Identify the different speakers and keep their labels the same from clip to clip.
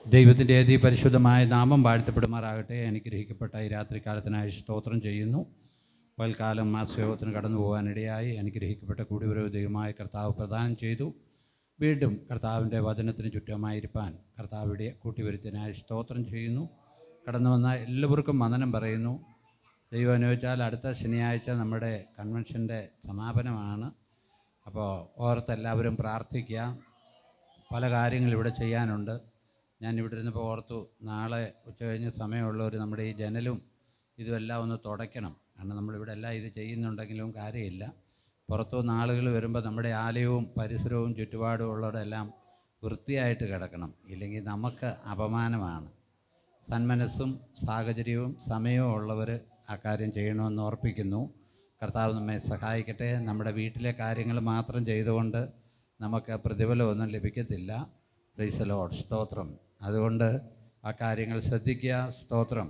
Speaker 1: ദൈവത്തിൻ്റെ പരിശുദ്ധമായ നാമം വാഴ്ത്തപ്പെടുമാറാകട്ടെ. അനുഗ്രഹിക്കപ്പെട്ട ഈ രാത്രികാലത്തിനായി സ്തോത്രം ചെയ്യുന്നു. പൽക്കാലം മാസയോഗത്തിന് കടന്നു പോകാനിടയായി അനുഗ്രഹിക്കപ്പെട്ട കൂടിവരവ് ദൈവമായ കർത്താവ് പ്രദാനം ചെയ്തു. വീണ്ടും കർത്താവിൻ്റെ വചനത്തിന് ചുറ്റുമായിരിക്കാൻ കർത്താവിടെ കൂട്ടിവരുത്തിനായി സ്തോത്രം ചെയ്യുന്നു. കടന്നു വന്ന എല്ലാവർക്കും വന്ദനം പറയുന്നു. ദൈവം അനുവദിച്ചാൽ അടുത്ത ശനിയാഴ്ച നമ്മുടെ കൺവെൻഷൻ്റെ സമാപനമാണ്. അപ്പോൾ ഓർത്തെല്ലാവരും പ്രാർത്ഥിക്കുക. പല കാര്യങ്ങൾ ഇവിടെ ചെയ്യാനുണ്ട്. ഞാൻ ഇവിടെ ഇരുന്നപ്പോൾ ഓർത്തു, നാളെ ഉച്ചകഴിഞ്ഞ് സമയമുള്ളവർ നമ്മുടെ ഈ ജനലും ഇതുമെല്ലാം ഒന്ന് തുടയ്ക്കണം. കാരണം നമ്മളിവിടെ എല്ലാം ഇത് ചെയ്യുന്നുണ്ടെങ്കിലും കാര്യമില്ല. പുറത്തുനിന്ന് ആളുകൾ വരുമ്പോൾ നമ്മുടെ ആലയവും പരിസരവും ചുറ്റുപാടും ഉള്ളവരെല്ലാം വൃത്തിയായിട്ട് കിടക്കണം. ഇല്ലെങ്കിൽ നമുക്ക് അപമാനമാണ്. സന്മനസ്സും സാഹചര്യവും സമയവും ഉള്ളവർ ആ കാര്യം ചെയ്യണമെന്ന് ഓർപ്പിക്കുന്നു. കർത്താവ് നമ്മെ സഹായിക്കട്ടെ. നമ്മുടെ വീട്ടിലെ കാര്യങ്ങൾ മാത്രം ചെയ്തുകൊണ്ട് നമുക്ക് പ്രതിഫലമൊന്നും ലഭിക്കത്തില്ല. പ്രൈസ് ദി ലോർഡ്, സ്തോത്രം. അതുകൊണ്ട് ആ കാര്യങ്ങൾ ശ്രദ്ധിക്കുക. സ്തോത്രം.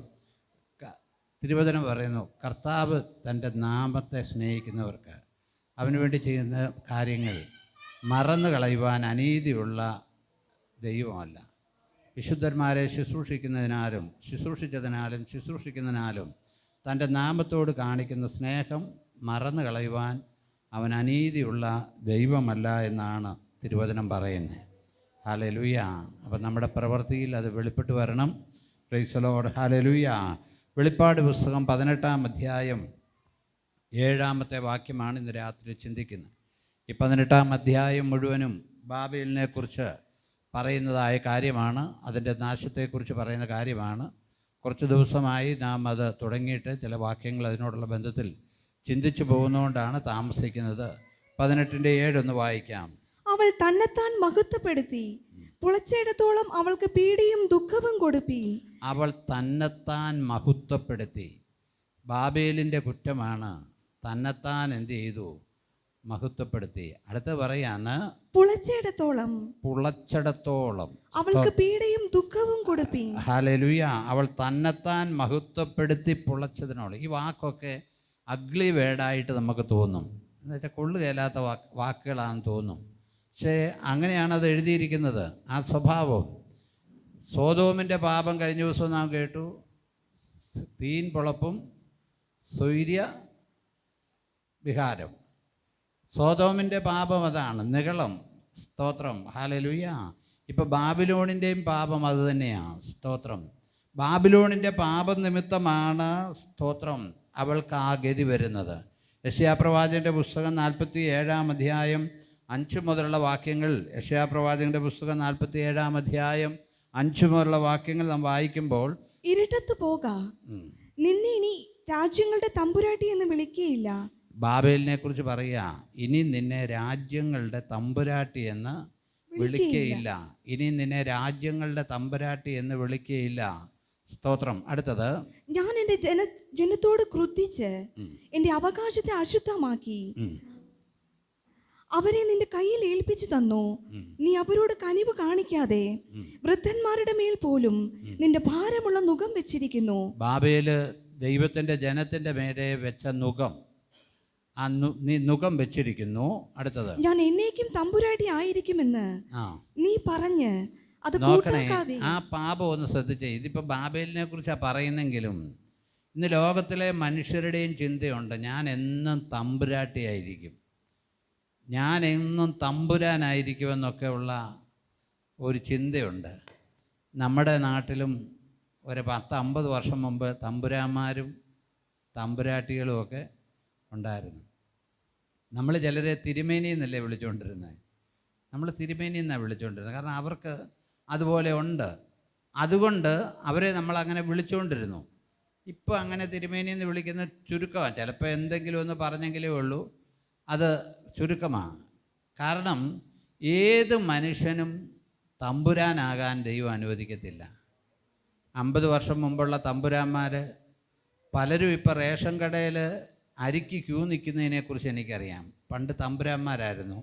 Speaker 1: തിരുവചനം പറയുന്നു, കർത്താവ് തൻ്റെ നാമത്തെ സ്നേഹിക്കുന്നവർക്ക് അവന് വേണ്ടി ചെയ്യുന്ന കാര്യങ്ങൾ മറന്നു കളയുവാൻ അനീതിയുള്ള ദൈവമല്ല. വിശുദ്ധന്മാരെ ശുശ്രൂഷിക്കുന്നതിനാലും തൻ്റെ നാമത്തോട് കാണിക്കുന്ന സ്നേഹം മറന്നു കളയുവാൻ അവൻ അനീതിയുള്ള ദൈവമല്ല എന്നാണ് തിരുവചനം പറയുന്നത്. ഹല്ലേലൂയ. അപ്പം നമ്മുടെ പ്രവൃത്തിയിൽ അത് വെളിപ്പെട്ട് വരണം. Price the Lord. ഹല്ലേലൂയ. വെളിപ്പാട് പുസ്തകം 18-ാം അധ്യായം 7-ാമത്തെ വാക്യമാണ് ഇന്ന് രാത്രി ചിന്തിക്കുന്നത്. ഈ 18-ാം അധ്യായം മുഴുവനും ബാബേലിനെക്കുറിച്ച് പറയുന്നതായ കാര്യമാണ്. അതിൻ്റെ നാശത്തെക്കുറിച്ച് പറയുന്ന കാര്യമാണ്. കുറച്ച് ദിവസമായി നാം അത് തുടങ്ങിയിട്ട് ചില വാക്യങ്ങൾ അതിനോടുള്ള ബന്ധത്തിൽ ചിന്തിച്ചു പോകുന്നതുകൊണ്ടാണ് താമസിക്കുന്നത്. 18-7 ഒന്ന് വായിക്കാം.
Speaker 2: അവൾ തന്നെത്താൻ മഹത്വപ്പെടുത്തി, പുളച്ചയിടത്തോളം അവൾക്ക് പീഡയും ദുഃഖവും കൊടുപ്പി.
Speaker 1: അവൾ തന്നെത്താൻ മഹത്വപ്പെടുത്തി. ബാബേലിൻ്റെ കുറ്റമാണ്. തന്നെത്താൻ എന്ത് ചെയ്തു? മഹത്വപ്പെടുത്തി. അടുത്ത് പറയാണ്,
Speaker 2: പുളച്ചയിടത്തോളം അവൾക്ക് പീഡയും ദുഃഖവും കൊടുപ്പി.
Speaker 1: ഹല്ലേലൂയ. അവൾ തന്നെത്താൻ മഹത്വപ്പെടുത്തി പുളച്ചതിനോട്. ഈ വാക്കൊക്കെ അഗ്ലി വേർഡായിട്ട് നമുക്ക് തോന്നും. എന്നുവെച്ചാൽ കൊള്ളുകയില്ലാത്ത വാക്കുകളാണെന്ന് തോന്നും. പക്ഷേ അങ്ങനെയാണ് അത് എഴുതിയിരിക്കുന്നത്. ആ സ്വഭാവം. സോദോമിൻ്റെ പാപം കഴിഞ്ഞ ദിവസം നാം കേട്ടു. തീൻ പൊളപ്പും സ്വൈര്യ വിഹാരം. സോദോമിൻ്റെ പാപം അതാണ്, നിഗളം. സ്തോത്രം. ഹല്ലേലൂയ. ഇപ്പം ബാബിലോണിൻ്റെയും പാപം അത് തന്നെയാണ്. സ്തോത്രം. ബാബിലോണിൻ്റെ പാപം നിമിത്തമാണ്, സ്തോത്രം, അവൾക്ക് ആ ഗതി വരുന്നത്. യെശയ്യാപ്രവാചകൻ്റെ പുസ്തകം 47-ാം അധ്യായം 5 മുതലുള്ള വാക്യങ്ങൾ. യെശയ്യാപ്രവാചകൻ്റെ പുസ്തകം 47-ാം അധ്യായം 5 മുതലുള്ള വാക്യങ്ങൾ നാം വായിക്കുമ്പോൾ,
Speaker 2: ഇരുട്ടത്ത് പോക, നിന്നെ ഇനി രാജ്യങ്ങളുടെ തമ്പുരാട്ടി എന്ന് വിളിക്കുകയില്ല.
Speaker 1: ബാബേലിനെ കുറിച്ച് പറയുക, ഇനി നിന്നെ രാജ്യങ്ങളുടെ തമ്പുരാട്ടി എന്ന് വിളിക്കുകയില്ല. ഇനി നിന്നെ രാജ്യങ്ങളുടെ തമ്പുരാട്ടി എന്ന് വിളിക്കുകയില്ല. സ്തോത്രം. അടുത്തത്,
Speaker 2: ഞാൻ എൻ്റെ ജനത്തോട് ക്രുദ്ധിച്ച് എൻ്റെ അവകാശത്തെ അശുദ്ധമാക്കി അവരെ നിന്റെ കയ്യിൽ ഏൽപ്പിച്ചു തന്നു. നീ അവരോട് കനിവ് കാണിക്കാതെ വൃദ്ധന്മാരുടെ മേൽ പോലും നിന്റെ ഭാരമുള്ള നുകം വെച്ചിരിക്കുന്നു.
Speaker 1: ബാബേല് ദൈവത്തിൻ്റെ ജനത്തിൻ്റെ മേലെ വെച്ച നുകം, നീ നുകം വെച്ചിരിക്കുന്നു. അടുത്തത്,
Speaker 2: ഞാൻ എന്നേക്കും തമ്പുരാട്ടി ആയിരിക്കുമെന്ന് നീ പറഞ്ഞ് അത്
Speaker 1: നോക്കണേ. ആ പാപം ഒന്ന് ശ്രദ്ധിച്ചേ. ഇതിപ്പോൾ ബാബേലിനെ കുറിച്ചാണ് പറയുന്നെങ്കിലും ഇന്ന് ലോകത്തിലെ മനുഷ്യരുടെയും ചിന്തയുണ്ട്, ഞാൻ എന്നും തമ്പുരാട്ടിയായിരിക്കും, ഞാൻ എന്നും തമ്പുരാനായിരിക്കുമെന്നൊക്കെ ഉള്ള ഒരു ചിന്തയുണ്ട്. നമ്മുടെ നാട്ടിലും ഒരു 10-50 വർഷം മുമ്പ് തമ്പുരാന്മാരും തമ്പുരാട്ടികളും ഒക്കെ ഉണ്ടായിരുന്നു. നമ്മൾ ചിലരെ തിരുമേനി എന്നല്ലേ വിളിച്ചുകൊണ്ടിരുന്നത്. നമ്മൾ തിരുമേനി എന്നാണ് വിളിച്ചുകൊണ്ടിരുന്നത്. കാരണം അവർക്ക് അതുപോലെ ഉണ്ട്. അതുകൊണ്ട് അവരെ നമ്മളങ്ങനെ വിളിച്ചുകൊണ്ടിരുന്നു. ഇപ്പോൾ അങ്ങനെ തിരുമേനി എന്ന് വിളിക്കുന്ന ചുരുക്കമാണ്. ചിലപ്പോൾ എന്തെങ്കിലും ഒന്ന് പറഞ്ഞെങ്കിലേ ഉള്ളൂ, അത് ചുരുക്കമാണ്. കാരണം ഏത് മനുഷ്യനും തമ്പുരാനാകാൻ ദൈവം അനുവദിക്കത്തില്ല. 50 വർഷം മുമ്പുള്ള തമ്പുരാന്മാർ പലരും ഇപ്പോൾ റേഷൻ കടയിൽ അരിക്ക് ക്യൂ നിൽക്കുന്നതിനെക്കുറിച്ച് എനിക്കറിയാം. പണ്ട് തമ്പുരാന്മാരായിരുന്നു.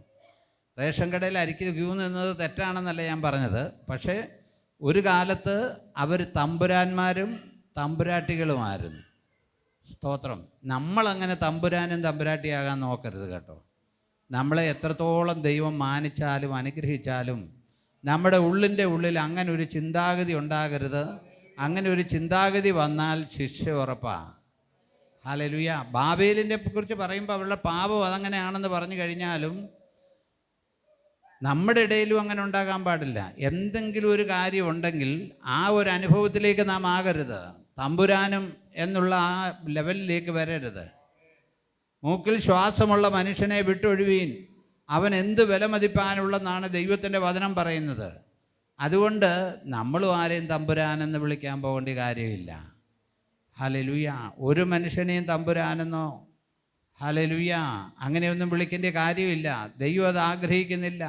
Speaker 1: റേഷൻ കടയിൽ അരിക്ക് ക്യൂ നിന്നത് തെറ്റാണെന്നല്ല ഞാൻ പറഞ്ഞത്. പക്ഷേ ഒരു കാലത്ത് അവർ തമ്പുരാന്മാരും തമ്പുരാട്ടികളുമായിരുന്നു. സ്തോത്രം. നമ്മളങ്ങനെ തമ്പുരാനും തമ്പുരാട്ടിയാകാൻ നോക്കരുത് കേട്ടോ. നമ്മളെ എത്രത്തോളം ദൈവം മാനിച്ചാലും അനുഗ്രഹിച്ചാലും നമ്മുടെ ഉള്ളിൻ്റെ ഉള്ളിൽ അങ്ങനെ ഒരു ചിന്താഗതി ഉണ്ടാകരുത്. അങ്ങനെ ഒരു ചിന്താഗതി വന്നാൽ ശിക്ഷ ഉറപ്പാണ്. ഹല്ലേലൂയ. ബാബേലിനെ കുറിച്ച് പറയുമ്പോൾ അവരുടെ പാപം അതങ്ങനെയാണെന്ന് പറഞ്ഞു കഴിഞ്ഞാലും നമ്മുടെ ഇടയിലും അങ്ങനെ ഉണ്ടാകാൻ പാടില്ല. എന്തെങ്കിലും ഒരു കാര്യം ഉണ്ടെങ്കിൽ ആ ഒരു അനുഭവത്തിലേക്ക് നാം ആകരുത്. തമ്പുരാനും എന്നുള്ള ആ ലെവലിലേക്ക് വരരുത്. മൂക്കിൽ ശ്വാസമുള്ള മനുഷ്യനെ വിട്ടൊഴിവീൻ, അവൻ എന്ത് വിലമതിപ്പാനുള്ളതെന്നാണ് ദൈവത്തിൻ്റെ വചനം പറയുന്നത്. അതുകൊണ്ട് നമ്മളും ആരെയും തമ്പുരാനെന്ന് വിളിക്കാൻ പോകേണ്ട കാര്യമില്ല. ഹല്ലേലൂയ. ഒരു മനുഷ്യനെയും തമ്പുരാനെന്നോ ഹല്ലേലൂയ അങ്ങനെയൊന്നും വിളിക്കേണ്ട കാര്യമില്ല. ദൈവം അത് ആഗ്രഹിക്കുന്നില്ല.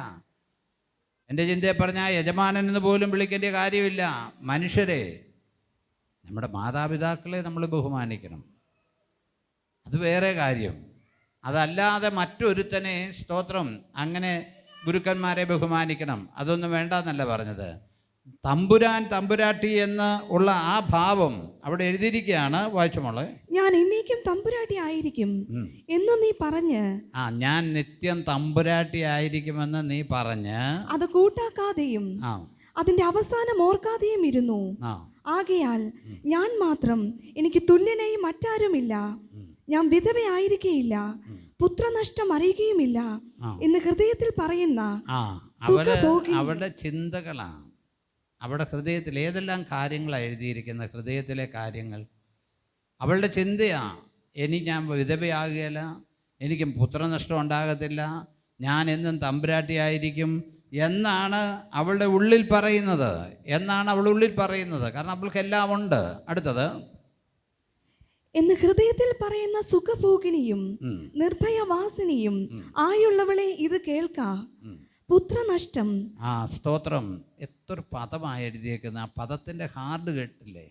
Speaker 1: എൻ്റെ ചിന്തയെ പറഞ്ഞാൽ യജമാനനെന്ന് പോലും വിളിക്കേണ്ട കാര്യമില്ല. മനുഷ്യരെ, നമ്മുടെ മാതാപിതാക്കളെ നമ്മൾ ബഹുമാനിക്കണം, അത് വേറെ കാര്യം. അതല്ലാതെ മറ്റൊരുത്തനെ സ്തോത്രം അങ്ങനെ ഗുരുക്കന്മാരെ ബഹുമാനിക്കണം, അതൊന്നും വേണ്ടെന്നല്ല പറഞ്ഞത്. തമ്പുരാൻ തമ്പുരാട്ടി എന്ന് ഉള്ള ആ ഭാവം അവിടെ എഴുതിയിരിക്കുകയാണ്. വായിച്ചുമോളെ.
Speaker 2: ഞാൻ എന്നേക്കും തമ്പുരാട്ടി ആയിരിക്കും എന്ന് നീ പറഞ്ഞ്,
Speaker 1: ഞാൻ നിത്യം തമ്പുരാട്ടി ആയിരിക്കുമെന്ന് നീ പറഞ്ഞ്
Speaker 2: അത് കൂട്ടാക്കാതെയും അതിന്റെ അവസാനം ഓർക്കാതെയും ഇരുന്നു. ആകയാൽ ഞാൻ മാത്രം എനിക്ക് തുല്യനായി മറ്റാരുമില്ല, ഞാൻ വിധവയായിരിക്കുകയില്ല, പുത്രനഷ്ടം അറിയുകയുമില്ല എന്ന് ഹൃദയത്തിൽ പറയുന്ന
Speaker 1: അവരുടെ ചിന്തകളാണ്. അവിടെ ഹൃദയത്തിൽ ഏതെല്ലാം കാര്യങ്ങളാണ് എഴുതിയിരിക്കുന്ന ഹൃദയത്തിലെ കാര്യങ്ങൾ. അവളുടെ ചിന്തയാ, ഞാൻ വിധവയാകുകയില്ല, എനിക്ക് പുത്രനഷ്ടം ഉണ്ടാകത്തില്ല, ഞാൻ എന്നും തമ്പുരാട്ടിയായിരിക്കും എന്നാണ് അവളുടെ ഉള്ളിൽ പറയുന്നത്. കാരണം അവൾക്കെല്ലാം ഉണ്ട്. അടുത്തത്,
Speaker 2: എന്ന് ഹൃദയത്തിൽ പറയുന്ന സുഖഭോഗിനിയും നിർഭയവാസിനിയും ആയുള്ളവളെ ഇത് കേൾക്ക. പുത്രനഷ്ടം.
Speaker 1: സ്തോത്രം. എത്ര പദമായി എഴുതിയേക്കുന്ന ആ പദത്തിൻ്റെ ഹാർഡ് കേട്ടില്ലേ?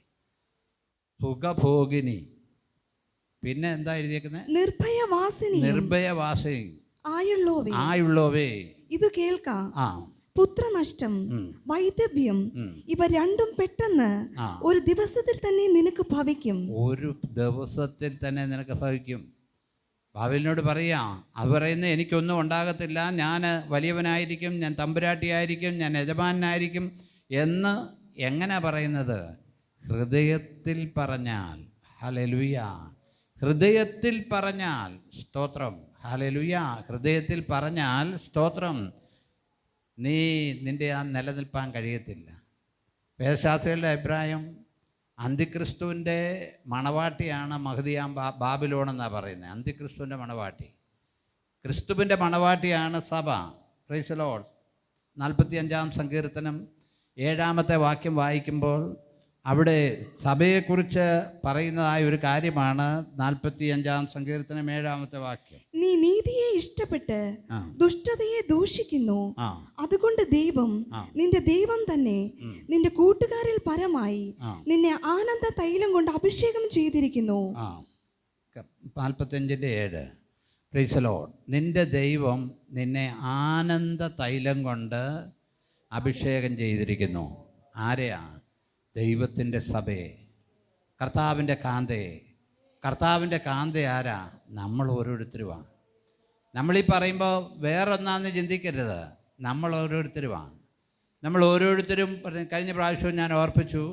Speaker 1: സുഖഭോഗിനി, പിന്നെ എന്താ എഴുതിയേക്കുന്നത്? നിർഭയവാസിനി ആയുള്ളവേ
Speaker 2: ഇത് കേൾക്ക. പുത്രനഷ്ടം, വൈദവ്യം, ഇവ രണ്ടും പെട്ടെന്ന് ഒരു ദിവസത്തിൽ തന്നെ നിനക്ക് ഭവിക്കും.
Speaker 1: ബാബേലിനോട് പറയാ, അത് പറയുന്നത് എനിക്കൊന്നും ഉണ്ടാകത്തില്ല, ഞാൻ വലിയവനായിരിക്കും, ഞാൻ തമ്പുരാട്ടിയായിരിക്കും, ഞാൻ യജമാനായിരിക്കും എന്ന് എങ്ങനെ പറയുന്നത്? ഹൃദയത്തിൽ പറഞ്ഞാൽ. ഹല്ലേലൂയ. ഹൃദയത്തിൽ പറഞ്ഞാൽ സ്തോത്രം. ഹല്ലേലൂയ. ഹൃദയത്തിൽ പറഞ്ഞാൽ സ്തോത്രം. നിൻ്റെ ആ നിലനിൽപ്പാൻ കഴിയത്തില്ല. വേദശാസ്ത്രികളുടെ അഭിപ്രായം അന്തിക്രിസ്തുവിൻ്റെ മണവാട്ടിയാണ് മഹദിയാം ബാബിലോൺ എന്നാണ് പറയുന്നത്. അന്തിക്രിസ്തുവിൻ്റെ മണവാട്ടി, ക്രിസ്തുവിൻ്റെ മണവാട്ടിയാണ് സഭ. Price the Lord. 45-ാം സങ്കീർത്തനം 7-ാമത്തെ വാക്യം വായിക്കുമ്പോൾ അവിടെ സഭയെക്കുറിച്ച് പറയുന്നതായ ഒരു കാര്യമാണ്. 45-ാം സങ്കീർത്തനം 7-ാമത്തെ വാക്യം.
Speaker 2: നീ നീതിയെ ഇഷ്ടപ്പെട്ട് ദുഷ്ടതയെ ദൂഷിക്കുന്നു, അതുകൊണ്ട് ദൈവം നിന്റെ ദൈവം തന്നെ നിന്റെ കൂട്ടുകാരിൽ പരമായി നിന്നെ ആനന്ദ തൈലം കൊണ്ട് അഭിഷേകം ചെയ്തിരിക്കുന്നു.
Speaker 1: 45-7. Price the Lord. നിന്റെ ദൈവം നിന്നെ ആനന്ദ തൈലം കൊണ്ട് അഭിഷേകം ചെയ്തിരിക്കുന്നു. ആരെയാ? ദൈവത്തിൻ്റെ സഭയെ, കർത്താവിൻ്റെ കാന്തയെ. കർത്താവിൻ്റെ കാന്ത ആരാ? നമ്മൾ ഓരോരുത്തരുമാണ്. നമ്മളീ പറയുമ്പോൾ വേറൊന്നാന്ന് ചിന്തിക്കരുത്, നമ്മൾ ഓരോരുത്തരുമാണ്. നമ്മൾ ഓരോരുത്തരും കഴിഞ്ഞ പ്രാവശ്യവും ഞാൻ ഓർപ്പിച്ചു,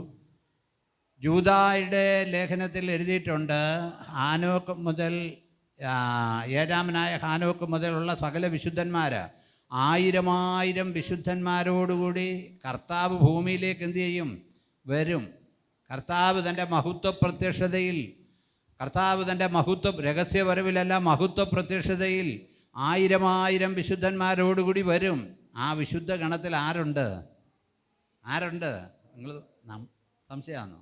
Speaker 1: യൂദായുടെ ലേഖനത്തിൽ എഴുതിയിട്ടുണ്ട്, ഹാനോക്ക് മുതൽ ഏഴാമനായ ഹാനോക്ക് മുതലുള്ള സകല വിശുദ്ധന്മാർ 1000 വിശുദ്ധന്മാരോടുകൂടി കർത്താവ് ഭൂമിയിലേക്ക് എന്തു ചെയ്യും? വരും. കർത്താവ് തൻ്റെ മഹത്വ പ്രത്യക്ഷതയിൽ, കർത്താവ് തൻ്റെ രഹസ്യവരവിലല്ല, മഹത്വ പ്രത്യക്ഷതയിൽ 1000 വിശുദ്ധന്മാരോടുകൂടി വരും. ആ വിശുദ്ധ ഗണത്തിൽ ആരുണ്ട്? നിങ്ങൾ സംശയമാണോ?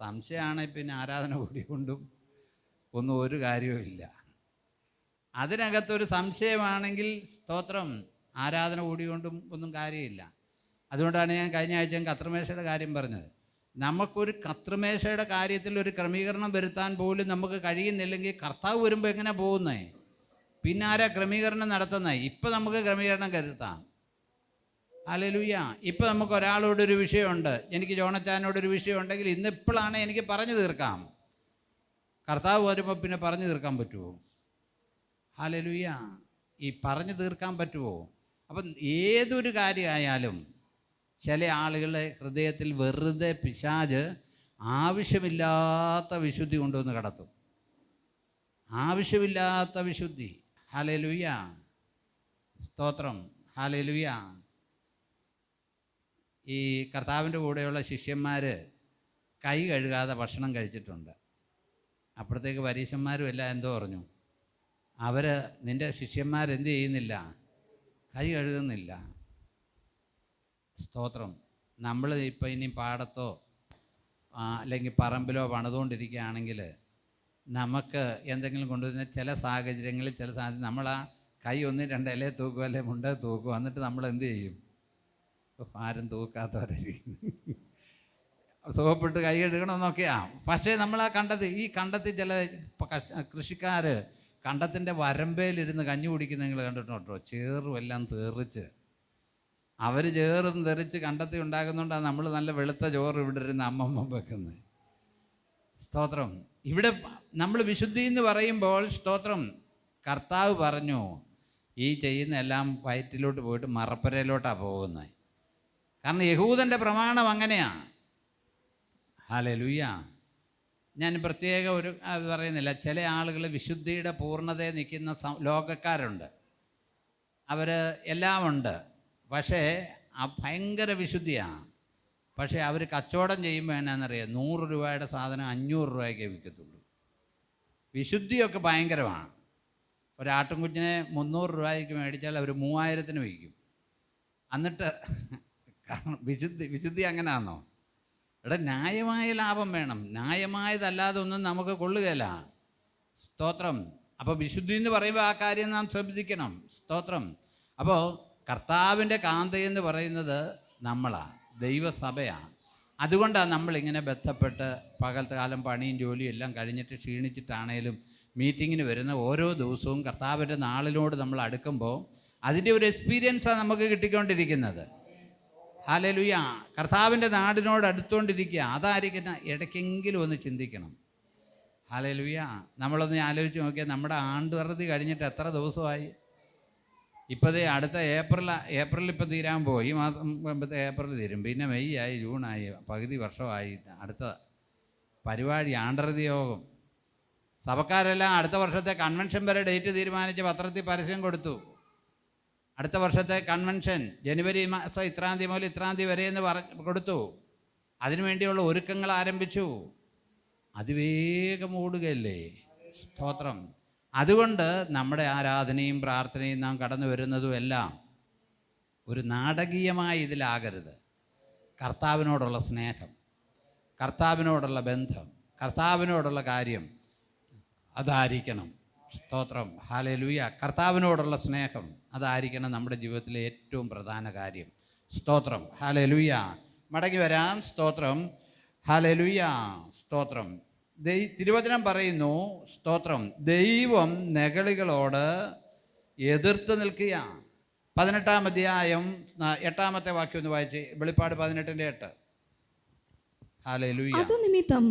Speaker 1: സംശയമാണെങ്കിൽ പിന്നെ ആരാധന കൂടിക്കൊണ്ടും ഒന്നും ഒരു കാര്യവുമില്ല. അതിനകത്തൊരു സംശയമാണെങ്കിൽ സ്തോത്രം, ആരാധന കൂടിക്കൊണ്ടും ഒന്നും കാര്യമില്ല. അതുകൊണ്ടാണ് ഞാൻ കഴിഞ്ഞ ആഴ്ച കത്രിമേശയുടെ കാര്യം പറഞ്ഞത്. നമുക്കൊരു കത്രിമേശയുടെ കാര്യത്തിൽ ഒരു ക്രമീകരണം വരുത്താൻ പോലും നമുക്ക് കഴിയുന്നില്ലെങ്കിൽ കർത്താവ് വരുമ്പോൾ എങ്ങനെ പോകുന്നേ? പിന്നെ ആരാ ക്രമീകരണം നടത്തുന്നത്? ഇപ്പം നമുക്ക് ക്രമീകരണം കരുത്താം. ഹല്ലേലൂയ. ഇപ്പം നമുക്ക് ഒരാളോടൊരു വിഷയമുണ്ട്, എനിക്ക് ജോണച്ചാനോടൊരു വിഷയം ഉണ്ടെങ്കിൽ ഇന്നിപ്പോഴാണ് എനിക്ക് പറഞ്ഞു തീർക്കാം. കർത്താവ് വരുമ്പോൾ പിന്നെ പറഞ്ഞു തീർക്കാൻ പറ്റുമോ? ഹല്ലേലൂയ. ഈ പറഞ്ഞു തീർക്കാൻ പറ്റുമോ? അപ്പം ഏതൊരു കാര്യമായാലും ചില ആളുകളുടെ ഹൃദയത്തിൽ വെറുതെ പിശാച് ആവശ്യമില്ലാത്ത വിശുദ്ധി കൊണ്ടുവന്ന് കടത്തും. ആവശ്യമില്ലാത്ത വിശുദ്ധി. ഹല്ലേലൂയ, സ്തോത്രം, ഹല്ലേലൂയ. ഈ കർത്താവിൻ്റെ കൂടെയുള്ള ശിഷ്യന്മാർ കൈ കഴുകാതെ ഭക്ഷണം കഴിച്ചിട്ടുണ്ട്. അപ്പോഴത്തേക്ക് പരീശന്മാരും എല്ലാം എന്തോ പറഞ്ഞു, നിൻ്റെ ശിഷ്യന്മാരെന്ത് ചെയ്യുന്നില്ല, കൈ കഴുകുന്നില്ല. സ്തോത്രം. നമ്മൾ ഇപ്പോൾ ഇനി പാടത്തോ അല്ലെങ്കിൽ പറമ്പിലോ പണിതുകൊണ്ടിരിക്കുകയാണെങ്കിൽ നമുക്ക് എന്തെങ്കിലും കൊണ്ടുവരുന്ന ചില സാഹചര്യങ്ങളിൽ നമ്മൾ ആ കൈ ഒന്ന് രണ്ട് ഇലയെ തൂക്കും, അല്ലെങ്കിൽ മുണ്ടേ തൂക്കും. എന്നിട്ട് നമ്മൾ എന്ത് ചെയ്യും? ആരും തൂക്കാത്തവരായിരിക്കും. സുഖപ്പെട്ട് കൈ കഴുകണമെന്നൊക്കെയാണ്. പക്ഷേ നമ്മൾ ആ കണ്ടത്തിൽ ചില കൃഷിക്കാർ കണ്ടത്തിൻ്റെ വരമ്പയിലിരുന്ന് കഞ്ഞി കുടിക്കുന്ന നിങ്ങൾ കണ്ടിട്ടുണ്ടോ? ചേറും എല്ലാം തെറിച്ച്, അവർ ചേറും തെറിച്ച് കണ്ടത്തി ഉണ്ടാകുന്നതുകൊണ്ടാണ് നമ്മൾ നല്ല വെളുത്ത ചോറ് ഇവിടെ ഇരുന്ന് അമ്മമ്മ വെക്കുന്നത്. സ്തോത്രം. ഇവിടെ നമ്മൾ വിശുദ്ധി എന്ന് പറയുമ്പോൾ സ്തോത്രം, കർത്താവ് പറഞ്ഞു ഈ ചെയ്യുന്ന എല്ലാം വയറ്റിലോട്ട് പോയിട്ട് മറപ്പരയിലോട്ടാണ് പോകുന്നത്. കാരണം യഹൂദൻ്റെ പ്രമാണം അങ്ങനെയാണ്. ഹല്ലേലൂയ. ഞാൻ പ്രത്യേക ഒരു പറയുന്നില്ല. ചില ആളുകൾ വിശുദ്ധിയുടെ പൂർണ്ണതയിൽ നിൽക്കുന്ന ലോകക്കാരുണ്ട്. അവർ എല്ലാം ഉണ്ട്, പക്ഷേ ആ ഭയങ്കര വിശുദ്ധിയാണ്. പക്ഷേ അവർ കച്ചവടം ചെയ്യുമ്പോൾ എന്നാണെന്നറിയാം, 100 രൂപയുടെ സാധനം 500 രൂപയ്ക്കേ വിൽക്കത്തുള്ളൂ. വിശുദ്ധിയൊക്കെ ഭയങ്കരമാണ്. ഒരാട്ടുംകുഞ്ഞിനെ 300 രൂപയ്ക്ക് മേടിച്ചാൽ അവർ 3000-ന് വിൽക്കും. എന്നിട്ട് വിശുദ്ധി അങ്ങനെയാണോ? ഇവിടെ ന്യായമായ ലാഭം വേണം. ന്യായമായതല്ലാതെ ഒന്നും നമുക്ക് കൊള്ളുകയില്ല. സ്തോത്രം. അപ്പോൾ വിശുദ്ധി എന്ന് പറയുമ്പോൾ ആ കാര്യം നാം ശ്രദ്ധിക്കണം. സ്തോത്രം. അപ്പോൾ കർത്താവിൻ്റെ കാന്തയെന്ന് പറയുന്നത് നമ്മളാണ്, ദൈവസഭയാണ്. അതുകൊണ്ടാണ് നമ്മളിങ്ങനെ ബന്ധപ്പെട്ട് പകലത്തെ കാലം പണിയും ജോലിയും എല്ലാം കഴിഞ്ഞിട്ട് ക്ഷീണിച്ചിട്ടാണേലും മീറ്റിങ്ങിന് വരുന്ന ഓരോ ദിവസവും കർത്താവിൻ്റെ നാളിനോട് നമ്മൾ അടുക്കുമ്പോൾ അതിൻ്റെ ഒരു എക്സ്പീരിയൻസാണ് നമുക്ക് കിട്ടിക്കൊണ്ടിരിക്കുന്നത്. ഹല്ലേലൂയ. കർത്താവിൻ്റെ നാടിനോട് അടുത്തുകൊണ്ടിരിക്കുക. അതായിരിക്കുന്ന ഇടയ്ക്കെങ്കിലും ഒന്ന് ചിന്തിക്കണം. ഹല്ലേലൂയ. നമ്മളൊന്ന് ആലോചിച്ച് നോക്കിയാൽ നമ്മുടെ ആണ്ടുവറുതി കഴിഞ്ഞിട്ട് എത്ര ദിവസമായി? ഇപ്പോഴേ അടുത്ത ഏപ്രിൽ ഇപ്പോൾ തീരാൻ പോയി. ഈ മാസം ഏപ്രിൽ തീരും, പിന്നെ മെയ് ആയി, ജൂണായി, പകുതി വർഷമായി. അടുത്ത പരിപാടി ആണ്ടറുതി യോഗം. സഭക്കാരെല്ലാം അടുത്ത വർഷത്തെ കൺവെൻഷൻ വരെ ഡേറ്റ് തീരുമാനിച്ച് പത്രത്തിൽ പരസ്യം കൊടുത്തു. അടുത്ത വർഷത്തെ കൺവെൻഷൻ ജനുവരി മാസം ഇത്രാം തീയതി മുതൽ ഇത്രാം തീയതി വരെ എന്ന് കൊടുത്തു. അതിനുവേണ്ടിയുള്ള ഒരുക്കങ്ങൾ ആരംഭിച്ചു. അതിവേഗം ഓടുകയല്ലേ. സ്തോത്രം. അതുകൊണ്ട് നമ്മുടെ ആരാധനയും പ്രാർത്ഥനയും നാം കടന്നു വരുന്നതും എല്ലാം ഒരു നാടകീയമായ ഇതിലാകരുത്. കർത്താവിനോടുള്ള സ്നേഹം, കർത്താവിനോടുള്ള ബന്ധം, കർത്താവിനോടുള്ള കാര്യം അതായിരിക്കണം. സ്തോത്രം. ഹല്ലേലൂയ. കർത്താവിനോടുള്ള സ്നേഹം അതായിരിക്കണം നമ്മുടെ ജീവിതത്തിലെ ഏറ്റവും പ്രധാന കാര്യം. സ്തോത്രം. ഹല്ലേലൂയ. മടങ്ങി വരാം. സ്തോത്രം. ഹല്ലേലൂയ. സ്തോത്രം. തിരുവചനം പറയുന്നു, സ്തോത്രം, ദൈവം നെഗളികളോട് എതിർത്ത് നിൽക്കുക. 18-ാം അധ്യായം 8-ാമത്തെ വാക്യം ഒന്ന് വായിച്ച്. വെളിപ്പാട് 18:8. ഹല്ലേലൂയ.
Speaker 2: അതുനിമിത്തം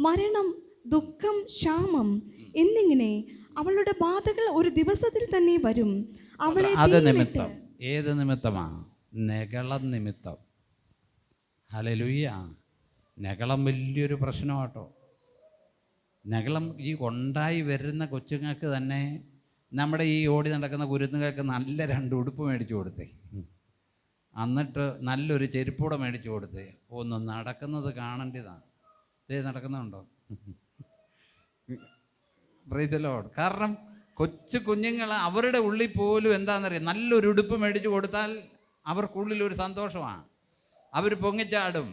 Speaker 2: മരണം, ദുഃഖം, ക്ഷാമം എന്നിങ്ങനെ അവളുടെ ബാധകൾ ഒരു ദിവസത്തിൽ തന്നെ വരും. അവളെ
Speaker 1: അത് നിമിത്തം. ഏത് നിമിത്തമാണ്? നെഗളം നിമിത്തം. ഹല്ലേലൂയ. നെഗളം വലിയൊരു പ്രശ്നമാട്ടോ. നെഗളം ഈ ഉണ്ടായി വരുന്ന കൊച്ചുങ്ങൾക്ക് തന്നെ നമ്മുടെ ഈ ഓടി നടക്കുന്ന കുരുന്നുകൾക്ക് നല്ല 2 ഉടുപ്പ് മേടിച്ചു കൊടുത്തേ, എന്നിട്ട് നല്ലൊരു ചെരുപ്പൂടെ മേടിച്ചു കൊടുത്തേ. ഒന്ന് നടക്കുന്നത് കാണേണ്ടതാണ്. ഇതേ നടക്കുന്നുണ്ടോ? Price the Lord. കാരണം കൊച്ചു കുഞ്ഞുങ്ങൾ അവരുടെ ഉള്ളിൽ പോലും എന്താണെന്നറിയാം, നല്ലൊരു ഉടുപ്പ് മേടിച്ചു കൊടുത്താൽ അവർക്കുള്ളിലൊരു സന്തോഷമാണ്. അവർ പൊങ്ങിച്ചാടും.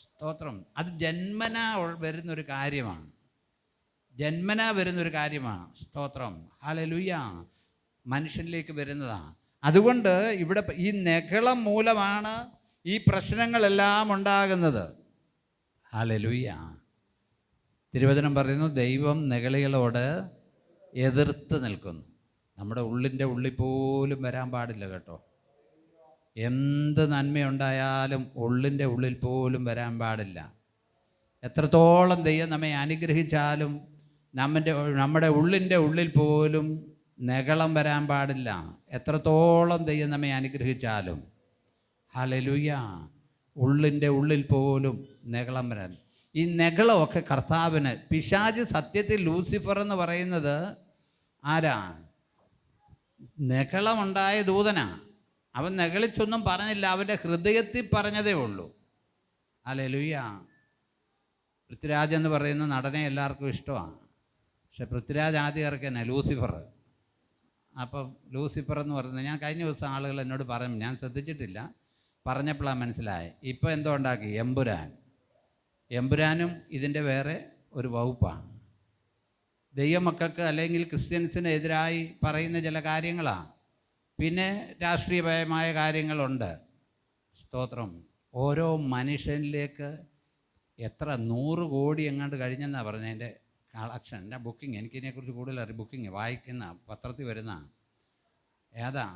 Speaker 1: സ്തോത്രം. അത് ജന്മനാ വരുന്നൊരു കാര്യമാണ്. ജന്മനാ വരുന്നൊരു കാര്യമാണ്. സ്തോത്രം. ഹല്ലേലൂയ. മനുഷ്യനിലേക്ക് വരുന്നതാണ്. അതുകൊണ്ട് ഇവിടെ ഈ നെഗളം മൂലമാണ് ഈ പ്രശ്നങ്ങളെല്ലാം ഉണ്ടാകുന്നത്. ഹല്ലേലൂയ. തിരുവചനം പറയുന്നു, ദൈവം നെഗളികളോട് എതിർത്ത് നിൽക്കുന്നു. നമ്മുടെ ഉള്ളിൻ്റെ ഉള്ളിൽ പോലും വരാൻ പാടില്ല കേട്ടോ. എന്ത് നന്മയുണ്ടായാലും ഉള്ളിൻ്റെ ഉള്ളിൽ പോലും വരാൻ പാടില്ല. എത്രത്തോളം ദൈവം നമ്മെ അനുഗ്രഹിച്ചാലും നമ്മുടെ ഉള്ളിൻ്റെ ഉള്ളിൽ പോലും നെഗളം വരാൻ പാടില്ല. എത്രത്തോളം ദൈവം നമ്മെ അനുഗ്രഹിച്ചാലും ഹല്ലേലൂയ, ഉള്ളിൻ്റെ ഉള്ളിൽ പോലും നെഗളം വരാൻ. ഈ നെഗളമൊക്കെ കർത്താവിന്, പിശാച് സത്യത്തിൽ ലൂസിഫർ എന്ന് പറയുന്നത് ആരാ? നെഗളമുണ്ടായ ദൂതനാ. അവൻ നെഗളിച്ചൊന്നും പറഞ്ഞില്ല, അവൻ്റെ ഹൃദയത്തിൽ പറഞ്ഞതേ ഉള്ളൂ. ഹല്ലേലൂയ. പൃഥ്വിരാജ് എന്ന് പറയുന്ന നടനെ എല്ലാവർക്കും ഇഷ്ടമാണ്. പക്ഷെ പൃഥ്വിരാജ് ആദ്യം ഇറക്കിയ ലൂസിഫർ. അപ്പം ലൂസിഫർ എന്ന് പറയുന്നത്, ഞാൻ കഴിഞ്ഞ ദിവസം ആളുകൾ എന്നോട് പറഞ്ഞു, ഞാൻ ശ്രദ്ധിച്ചിട്ടില്ല, പറഞ്ഞപ്പോഴാണ് മനസ്സിലായി. ഇപ്പം എന്തോ ഉണ്ടാക്കി, എമ്പുരാൻ. എമ്പുരാനും ഇതിൻ്റെ വേറെ ഒരു വകുപ്പാണ്. ദൈവമക്കൾക്ക് അല്ലെങ്കിൽ ക്രിസ്ത്യൻസിന് എതിരായി പറയുന്ന ചില കാര്യങ്ങളാണ്. പിന്നെ രാഷ്ട്രീയപരമായ കാര്യങ്ങളുണ്ട്. സ്തോത്രം. ഓരോ മനുഷ്യനിലേക്ക് എത്ര 100 കോടി എങ്ങാണ്ട് കഴിഞ്ഞെന്നാണ് പറഞ്ഞത് എൻ്റെ കളക്ഷൻ, എൻ്റെ ബുക്കിംഗ്. എനിക്കിതിനെക്കുറിച്ച് കൂടുതൽ അറിയാം. ബുക്കിംഗ് വായിക്കുന്ന പത്രത്തിൽ വരുന്ന ഏതാ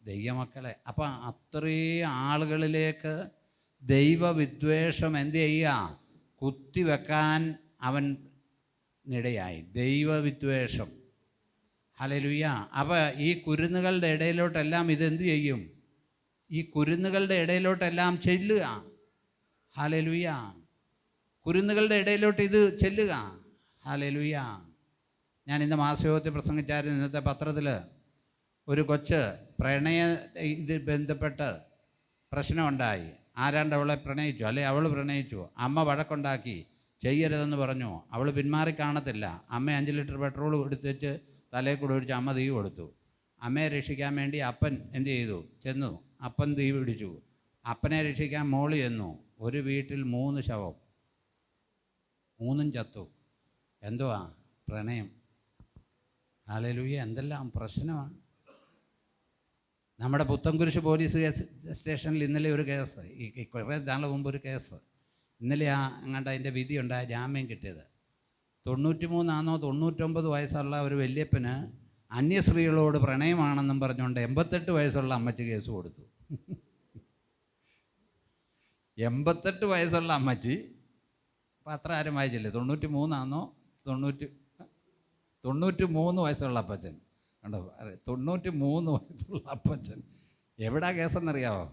Speaker 1: ദൈവമക്കളെ. അപ്പം അത്രയും ആളുകളിലേക്ക് ദൈവവിദ്വേഷം എന്ത് ചെയ്യുക, കുത്തിവെക്കാൻ അവനിടയായി. ദൈവവിദ്വേഷം. ഹല്ലേലൂയ. അപ്പോൾ ഈ കുരുന്നുകളുടെ ഇടയിലോട്ടെല്ലാം ഇതെന്ത് ചെയ്യും? ഈ കുരുന്നുകളുടെ ഇടയിലോട്ടെല്ലാം ചെല്ലുക. ഹല്ലേലൂയ. കുരുന്നുകളുടെ ഇടയിലോട്ട് ഇത് ചെല്ലുക. ഹല്ലേലൂയ. ഞാൻ ഇന്ന് മാസയോഗത്തിൽ പ്രസംഗിച്ചായിരുന്നു. ഇന്നത്തെ പത്രത്തിൽ ഒരു കൊച്ച് ഇത് ബന്ധപ്പെട്ട് പ്രശ്നമുണ്ടായി. ആരാണ്ട് അവളെ പ്രണയിച്ചു, അല്ലെ അവൾ പ്രണയിച്ചു. അമ്മ വഴക്കുണ്ടാക്കി, ചെയ്യരുതെന്ന് പറഞ്ഞു. അവൾ പിന്മാറി കാണത്തില്ല. അമ്മ 5 ലിറ്റർ പെട്രോൾ എടുത്തിട്ട് തലയിൽ കൂടെ ഒഴിച്ച് അമ്മ തീ കൊടുത്തു. അമ്മയെ രക്ഷിക്കാൻ വേണ്ടി അപ്പൻ എന്ത് ചെയ്തു? ചെന്നു. അപ്പൻ തീ പിടിച്ചു. അപ്പനെ രക്ഷിക്കാൻ മോള് ചെന്നു. ഒരു വീട്ടിൽ 3 ശവം, 3 ചത്തു. എന്തുവാ? പ്രണയം. ഹല്ലേലൂയ. എന്തെല്ലാം പ്രശ്നമാണ്. നമ്മുടെ പുത്തൻകുരിശ് പോലീസ് സ്റ്റേഷനിൽ ഇന്നലെ ഒരു കേസ്, ഈ കുറേ നാൾ മുമ്പ് ഒരു കേസ്, ഇന്നലെ അങ്ങാണ്ട് അതിൻ്റെ വിധി ഉണ്ടായ ജാമ്യം കിട്ടിയത്. 93 99 വയസ്സുള്ള ഒരു വല്യപ്പന് അന്യസ്ത്രീകളോട് പ്രണയമാണെന്നും പറഞ്ഞുകൊണ്ട് 88 വയസ്സുള്ള അമ്മച്ചി കേസ് കൊടുത്തു. 88 വയസ്സുള്ള അമ്മച്ചി. അപ്പം അത്ര ആരും വായിച്ചില്ലേ? 93 വയസ്സുള്ള അപ്പച്ചൻ. കണ്ടോ, 93 വയസ്സുള്ള അപ്പച്ചൻ. എവിടാ കേസെന്നറിയാവോ?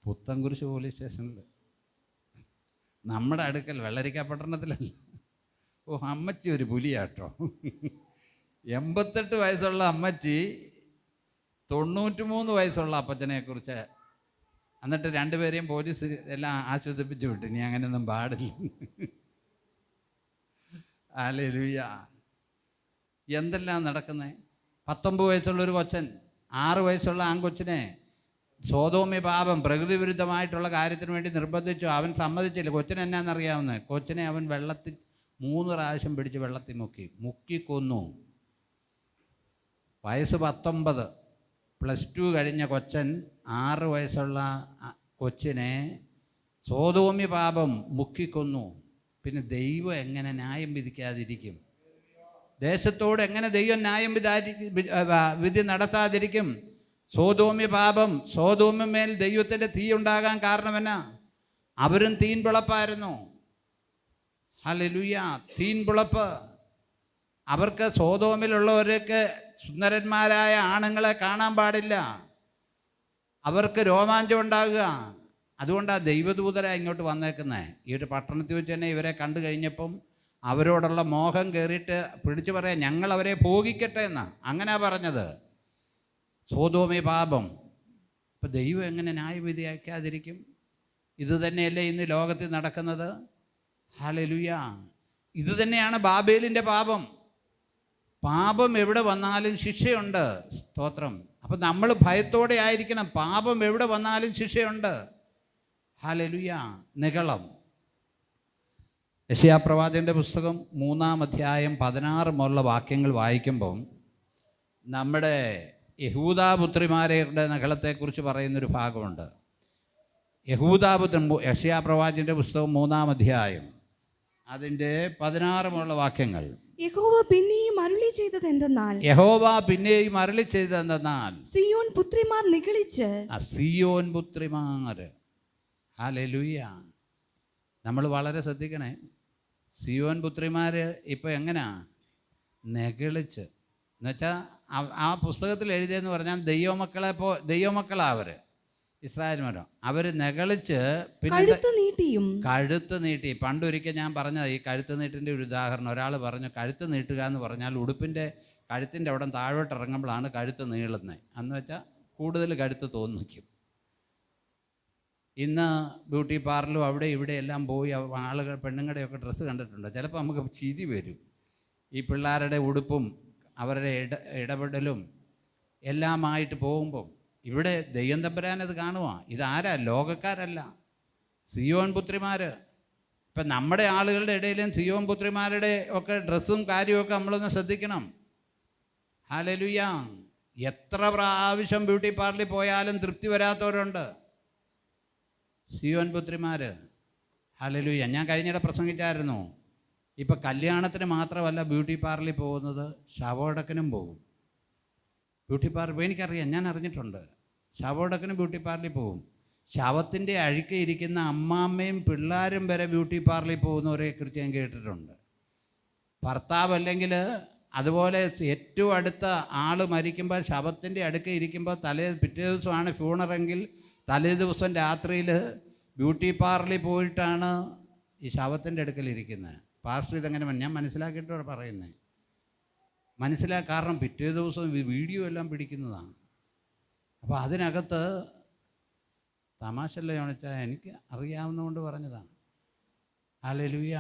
Speaker 1: പുത്തൻകുരിശ് പോലീസ് സ്റ്റേഷനിൽ. നമ്മുടെ അടുക്കൽ വെള്ളരിക്ക പട്ടണത്തിലല്ല. ഓ, അമ്മച്ചി ഒരു പുലിയാട്ടോ. 88 വയസ്സുള്ള അമ്മച്ചി 93 വയസ്സുള്ള അപ്പച്ചനെക്കുറിച്ച്. എന്നിട്ട് 2 പേരെയും പോലീസ് എല്ലാം ആശ്വസിപ്പിച്ചു വിട്ടു. ഇനി അങ്ങനെയൊന്നും പാടില്ല. ഹല്ലേലൂയ. എന്തെല്ലാം നടക്കുന്നേ. 19 വയസ്സുള്ളൊരു കൊച്ചൻ 6 വയസ്സുള്ള ആൺകൊച്ചിനെ സോദോമ്യ പാപം, പ്രകൃതി വിരുദ്ധമായിട്ടുള്ള കാര്യത്തിന് വേണ്ടി നിർബന്ധിച്ചു. അവൻ സമ്മതിച്ചില്ല. കൊച്ചിന് എന്നാന്നറിയാവുന്നത്? കൊച്ചിനെ അവൻ വെള്ളത്തിൽ 3 പ്രാവശ്യം പിടിച്ച് വെള്ളത്തിൽ മുക്കി കൊന്നു. വയസ്സ് 19, +2 കഴിഞ്ഞ കൊച്ചൻ 6 വയസ്സുള്ള കൊച്ചിനെ സോദോമ്യ പാപം മുക്കിക്കൊന്നു. പിന്നെ ദൈവം എങ്ങനെ ന്യായം വിധിക്കാതിരിക്കും? ദേശത്തോട് എങ്ങനെ ദൈവം ന്യായം വിധി നടത്താതിരിക്കും? സോദോമ്യ പാപം, സോദോമ്യമേൽ ദൈവത്തിൻ്റെ തീ ഉണ്ടാകാൻ കാരണമെന്നാ? അവരും തീൻപിളപ്പായിരുന്നു. ഹല്ലേലൂയ. തീൻപിളപ്പ്. അവർക്ക് സോദോമിലുള്ളവർക്ക് സുന്ദരന്മാരായ ആണുങ്ങളെ കാണാൻ പാടില്ല. അവർക്ക് രോമാഞ്ചം ഉണ്ടാകുക. അതുകൊണ്ടാണ് ദൈവദൂതരെ ഇങ്ങോട്ട് വന്നേക്കുന്നത്. ഈ ഒരു പട്ടണത്തിൽ വെച്ച് തന്നെ ഇവരെ കണ്ടു കഴിഞ്ഞപ്പം അവരോടുള്ള മോഹം കയറിയിട്ട് പിടിച്ചു പറയാം, ഞങ്ങളവരെ ഭോഗിക്കട്ടെ എന്നാ. അങ്ങനെയാ പറഞ്ഞത്. സോദോമി പാപം. ഇപ്പം ദൈവം എങ്ങനെ ന്യായവിധിയാക്കാതിരിക്കും? ഇത് തന്നെയല്ലേ ഇന്ന് ലോകത്തിൽ നടക്കുന്നത്? ഹല്ലേലൂയ. ഇത് തന്നെയാണ് ബാബേലിൻ്റെ പാപം. പാപം എവിടെ വന്നാലും ശിക്ഷയുണ്ട്. സ്തോത്രം. അപ്പം നമ്മൾ ഭയത്തോടെ ആയിരിക്കണം. പാപം എവിടെ വന്നാലും ശിക്ഷയുണ്ട്. ഹല്ലേലൂയ. നിഗളം. യെശയ്യാപ്രവാചകന്റെ പുസ്തകം 3-ാം അധ്യായം 16 മുതലുള്ള വാക്യങ്ങൾ വായിക്കുമ്പം നമ്മുടെ യഹൂദാപുത്രിമാരുടെ നഗളത്തെക്കുറിച്ച് പറയുന്നൊരു ഭാഗമുണ്ട്. യെശയ്യാപ്രവാചകന്റെ പുസ്തകം 3-ാം അധ്യായം അതിൻ്റെ 16 മുതലുള്ള വാക്യങ്ങൾ.
Speaker 2: യഹോവ പിന്നെയും അരുളി ചെയ്തത് എന്തെന്നാൽ, സിയോൻ പുത്രിമാർ നിഗളിച്ച്. സിയോൻ
Speaker 1: പുത്രിമാർ. ഹല്ലേലൂയ. നമ്മൾ വളരെ ശ്രദ്ധിക്കണേ. സിയോൻ പുത്രിമാർ ഇപ്പം എങ്ങനെയാ? നെഗളിച്ച്. എന്നുവെച്ചാൽ ആ പുസ്തകത്തിൽ എഴുതിയെന്ന് പറഞ്ഞാൽ ദൈവമക്കളാ അവർ, ഇസ്രായേൽ മരം. അവർ നെകളിച്ച് പിന്നെ കഴുത്ത് നീട്ടി. പണ്ടൊരിക്കൽ ഞാൻ പറഞ്ഞത് ഈ കഴുത്ത് നീട്ടിൻ്റെ ഒരു ഉദാഹരണം. ഒരാൾ പറഞ്ഞു കഴുത്ത് നീട്ടുക എന്ന് പറഞ്ഞാൽ ഉടുപ്പിൻ്റെ കഴുത്തിൻ്റെ അവിടെ താഴോട്ട് ഇറങ്ങുമ്പോഴാണ് കഴുത്ത് നീളുന്നത്. എന്ന് വെച്ചാൽ കൂടുതൽ കഴുത്ത് തോന്നിക്കും. ഇന്ന് ബ്യൂട്ടി പാർലറും അവിടെ ഇവിടെ എല്ലാം പോയി ആളുകൾ പെണ്ണുങ്ങളുടെയൊക്കെ ഡ്രസ്സ് കണ്ടിട്ടുണ്ട്. ചിലപ്പോൾ നമുക്ക് ചിരി വരും. ഈ പിള്ളേരുടെ ഉടുപ്പും അവരുടെ ഇടപെടലും എല്ലാമായിട്ട് പോകുമ്പം ഇവിടെ ദൈവം തമ്പുരാനത് കാണുക. ഇതാരാ? ലോകക്കാരല്ല, സിയോൻ പുത്രിമാർ. ഇപ്പം നമ്മുടെ ആളുകളുടെ ഇടയിലും സിയോൻ പുത്രിമാരുടെ ഒക്കെ ഡ്രസ്സും കാര്യമൊക്കെ നമ്മളൊന്ന് ശ്രദ്ധിക്കണം. ഹല്ലേലൂയ. എത്ര പ്രാവശ്യം ബ്യൂട്ടി പാർലറിൽ പോയാലും തൃപ്തി വരാത്തവരുണ്ട്, സിയോൻ പുത്രിമാർ. ഹല്ലേലൂയ. ഞാൻ കഴിഞ്ഞിടെ പ്രസംഗിച്ചായിരുന്നു, ഇപ്പം കല്യാണത്തിന് മാത്രമല്ല ബ്യൂട്ടി പാർലറിൽ പോകുന്നത്, ശവോടക്കനും പോകും. ബ്യൂട്ടി പാർലർ എനിക്കറിയാം, ഞാൻ അറിഞ്ഞിട്ടുണ്ട്. ശവോടക്കനും ബ്യൂട്ടി പാർലറിൽ പോകും. ശവത്തിൻ്റെ അഴുക്ക് ഇരിക്കുന്ന അമ്മാമ്മയും പിള്ളേരും വരെ ബ്യൂട്ടി പാർലറിൽ പോകുന്നവരെ കുറിച്ച് ഞാൻ കേട്ടിട്ടുണ്ട്. ഭർത്താവ് അല്ലെങ്കിൽ അതുപോലെ ഏറ്റവും അടുത്ത ആൾ മരിക്കുമ്പോൾ ശവത്തിൻ്റെ അടുക്ക ഇരിക്കുമ്പോൾ പിറ്റേ ദിവസമാണ് ഫ്യൂണറെങ്കിൽ തലേ ദിവസം രാത്രിയിൽ ബ്യൂട്ടി പാർലറിൽ പോയിട്ടാണ് ഈ ശവത്തിൻ്റെ അടുക്കലിരിക്കുന്നത്. പാസ്റ്റർ ഇതെങ്ങനെ ഞാൻ മനസ്സിലാക്കിയിട്ട് പറയുന്നത് കാരണം പിറ്റേ ദിവസം വീഡിയോ എല്ലാം പിടിക്കുന്നതാണ്. അപ്പോൾ അതിനകത്ത് തമാശല്ല ചോദിച്ചാൽ എനിക്ക് അറിയാവുന്നതുകൊണ്ട് പറഞ്ഞതാണ്. ഹല്ലേലൂയ.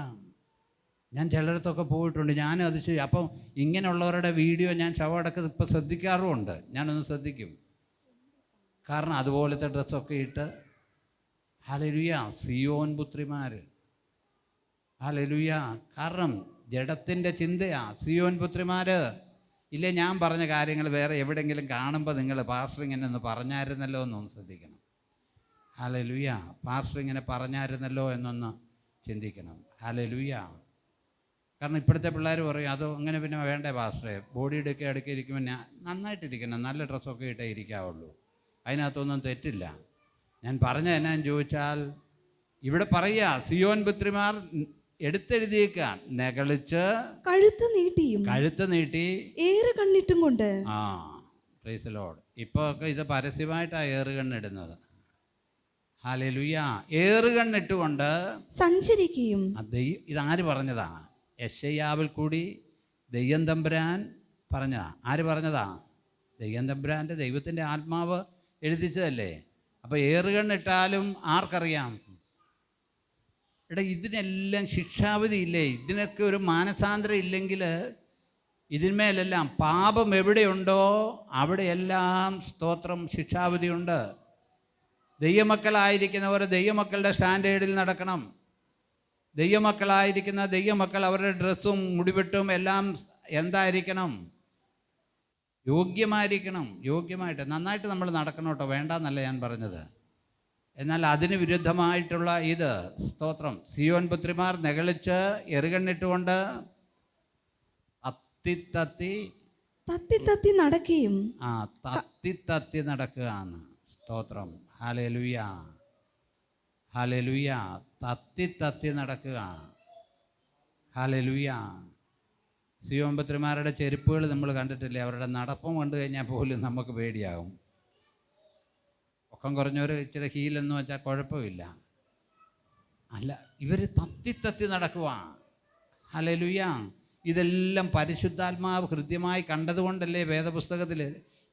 Speaker 1: ഞാൻ ചിലയിടത്തൊക്കെ പോയിട്ടുണ്ട്, ഞാനും അത് ചെയ്യും. അപ്പം ഇങ്ങനെയുള്ളവരുടെ വീഡിയോ ഞാൻ ശവമടക്കം ഇപ്പോൾ ശ്രദ്ധിക്കാറുമുണ്ട്. ഞാനൊന്ന് ശ്രദ്ധിക്കും. കാരണം അതുപോലത്തെ ഡ്രസ്സൊക്കെ ഇട്ട്, ഹല്ലേലൂയ, സിയോൻ പുത്രിമാർ. ഹല്ലേലൂയ. കാരണം ജഡത്തിൻ്റെ ചിന്തയാ സിയോൻ പുത്രിമാർ. ഇല്ലേ, ഞാൻ പറഞ്ഞ കാര്യങ്ങൾ വേറെ എവിടെയെങ്കിലും കാണുമ്പോൾ നിങ്ങൾ പാസ്റ്റർ ഇങ്ങനെ ഒന്ന് പറഞ്ഞായിരുന്നല്ലോ എന്നൊന്ന് ശ്രദ്ധിക്കണം. ഹല്ലേലൂയ. പാസ്റ്റർ ഇങ്ങനെ പറഞ്ഞായിരുന്നല്ലോ എന്നൊന്ന് ചിന്തിക്കണം. ഹല്ലേലൂയ. കാരണം ഇപ്പോഴത്തെ പിള്ളേർ പറയും അത് അങ്ങനെ പിന്നെ വേണ്ടേ പാസ്റ്ററെ, ബോഡിയുടെ ഒക്കെ ഇടയ്ക്ക് ഇരിക്കുമ്പോൾ നന്നായിട്ടിരിക്കണം, നല്ല ഡ്രസ്സൊക്കെ ഇട്ടേ ഇരിക്കാവുള്ളൂ, അതിനകത്തൊന്നും തെറ്റില്ല. ഞാൻ പറഞ്ഞ എന്നാന്ന് ചോദിച്ചാൽ ഇവിടെ പറയുക, സിയോൻ പുത്രിമാർ എടുത്തെഴുതിയേക്കുക, നെകളിച്ച് കഴുത്ത് നീട്ടി
Speaker 2: ഏറ് കണ്ണിട്ടും കൊണ്ട്.
Speaker 1: Price the Lord. ഇപ്പോൾ ഒക്കെ ഇത് പരസ്യമായിട്ടാണ് ഏറുകണ്ണിടുന്നത്. ഹല്ലേലൂയ. ഏറുകണ്ണിട്ടുകൊണ്ട്
Speaker 2: സഞ്ചരിക്കുകയും.
Speaker 1: ഇതാര് പറഞ്ഞതാ? യെശയ്യാവിൽ കൂടി ദൈവം തമ്പുരാൻ പറഞ്ഞതാ. ആര് പറഞ്ഞതാ? ദൈവം തമ്പുരാൻ്റെ ദൈവത്തിൻ്റെ ആത്മാവ് എഴുതിച്ചതല്ലേ. അപ്പോൾ ഏറുകണ്ണിട്ടാലും ആർക്കറിയാം? ഇതിനെല്ലാം ശിക്ഷാവിധി ഇല്ലേ? ഇതിനൊക്കെ ഒരു മാനസാന്തരം ഇല്ലെങ്കിൽ ഇതിന്മേലെല്ലാം പാപം എവിടെയുണ്ടോ അവിടെയെല്ലാം സ്തോത്രം ശിക്ഷാവിധിയുണ്ട്. ദൈവമക്കളായിരിക്കുന്നവർ ദൈവമക്കളുടെ സ്റ്റാൻഡേർഡിൽ നടക്കണം. ദൈവമക്കളായിരിക്കുന്ന ദൈവമക്കൾ അവരുടെ ഡ്രസ്സും മുടിവെട്ടും എല്ലാം എന്തായിരിക്കണം? യോഗ്യമായിട്ട് നന്നായിട്ട് നമ്മൾ നടക്കണം കേട്ടോ, വേണ്ടെന്നല്ല ഞാൻ പറഞ്ഞത്. എന്നാൽ അതിന് വിരുദ്ധമായിട്ടുള്ള ഇത് സ്തോത്രം, സിയോൻ പുത്രിമാർ നെകളിച്ച് എറുകണ്ണിട്ടുകൊണ്ട്
Speaker 2: തത്തി നടക്കുകയും.
Speaker 1: തത്തി നടക്കുകയാണ്. സ്തോത്രം. ഹല്ലേലൂയ. ഹല്ലേലൂയ. തത്തി നടക്കുക. ഹല്ലേലൂയ. സിയോൻ പുത്രിമാരുടെ ചെരുപ്പുകൾ നമ്മൾ കണ്ടിട്ടില്ലേ? അവരുടെ നടപ്പം കണ്ടു കഴിഞ്ഞാൽ പോലും നമുക്ക് പേടിയാകും. ഒക്കം കുറഞ്ഞൊരു ഇച്ചിരി ഹീലെന്ന് വെച്ചാൽ കുഴപ്പമില്ല. അല്ല, ഇവർ തത്തി നടക്കുക. ഹല്ലേലൂയ. ഇതെല്ലാം പരിശുദ്ധാത്മാവ് ഹൃദ്യമായി കണ്ടതുകൊണ്ടല്ലേ വേദപുസ്തകത്തിൽ.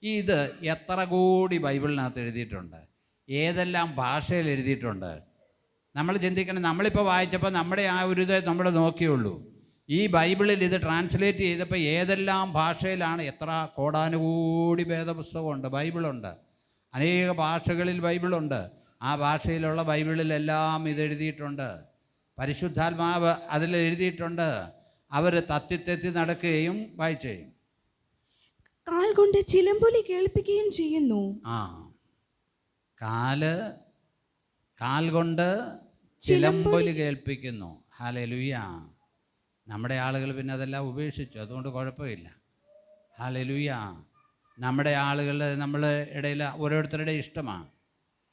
Speaker 1: ഇത് എത്ര കോടി ബൈബിളിനകത്ത് എഴുതിയിട്ടുണ്ട്, ഏതെല്ലാം ഭാഷയിൽ എഴുതിയിട്ടുണ്ട്. നമ്മൾ ചിന്തിക്കണം. നമ്മളിപ്പോൾ വായിച്ചപ്പോൾ നമ്മുടെ ആ ഒരു ഇത് നമ്മൾ നോക്കിയുള്ളൂ. ഈ ബൈബിളിൽ ഇത് ട്രാൻസ്ലേറ്റ് ചെയ്തപ്പോൾ ഏതെല്ലാം ഭാഷയിലാണ്, എത്ര കോടാനുകൂടി വേദപുസ്തകമുണ്ട്, ബൈബിളുണ്ട്. അനേക ഭാഷകളിൽ ബൈബിളുണ്ട്. ആ ഭാഷയിലുള്ള ബൈബിളിലെല്ലാം ഇതെഴുതിയിട്ടുണ്ട്. പരിശുദ്ധാത്മാവ് അതിൽ എഴുതിയിട്ടുണ്ട്. അവർ തത്തി നടക്കുകയും വായിക്കുകയും
Speaker 2: കാൽ കൊണ്ട് ചിലമ്പൊലി കേൾപ്പിക്കുകയും ചെയ്യുന്നു.
Speaker 1: കാൽ കൊണ്ട് ചിലമ്പൊലി കേൾപ്പിക്കുന്നു. ഹല്ലേലൂയ. നമ്മുടെ ആളുകൾ പിന്നെ അതെല്ലാം ഉപേക്ഷിച്ചു, അതുകൊണ്ട് കുഴപ്പമില്ല. ഹല്ലേലൂയ. നമ്മുടെ ആളുകൾ നമ്മളെ ഇടയിൽ ഓരോരുത്തരുടെ ഇഷ്ടമാണ്.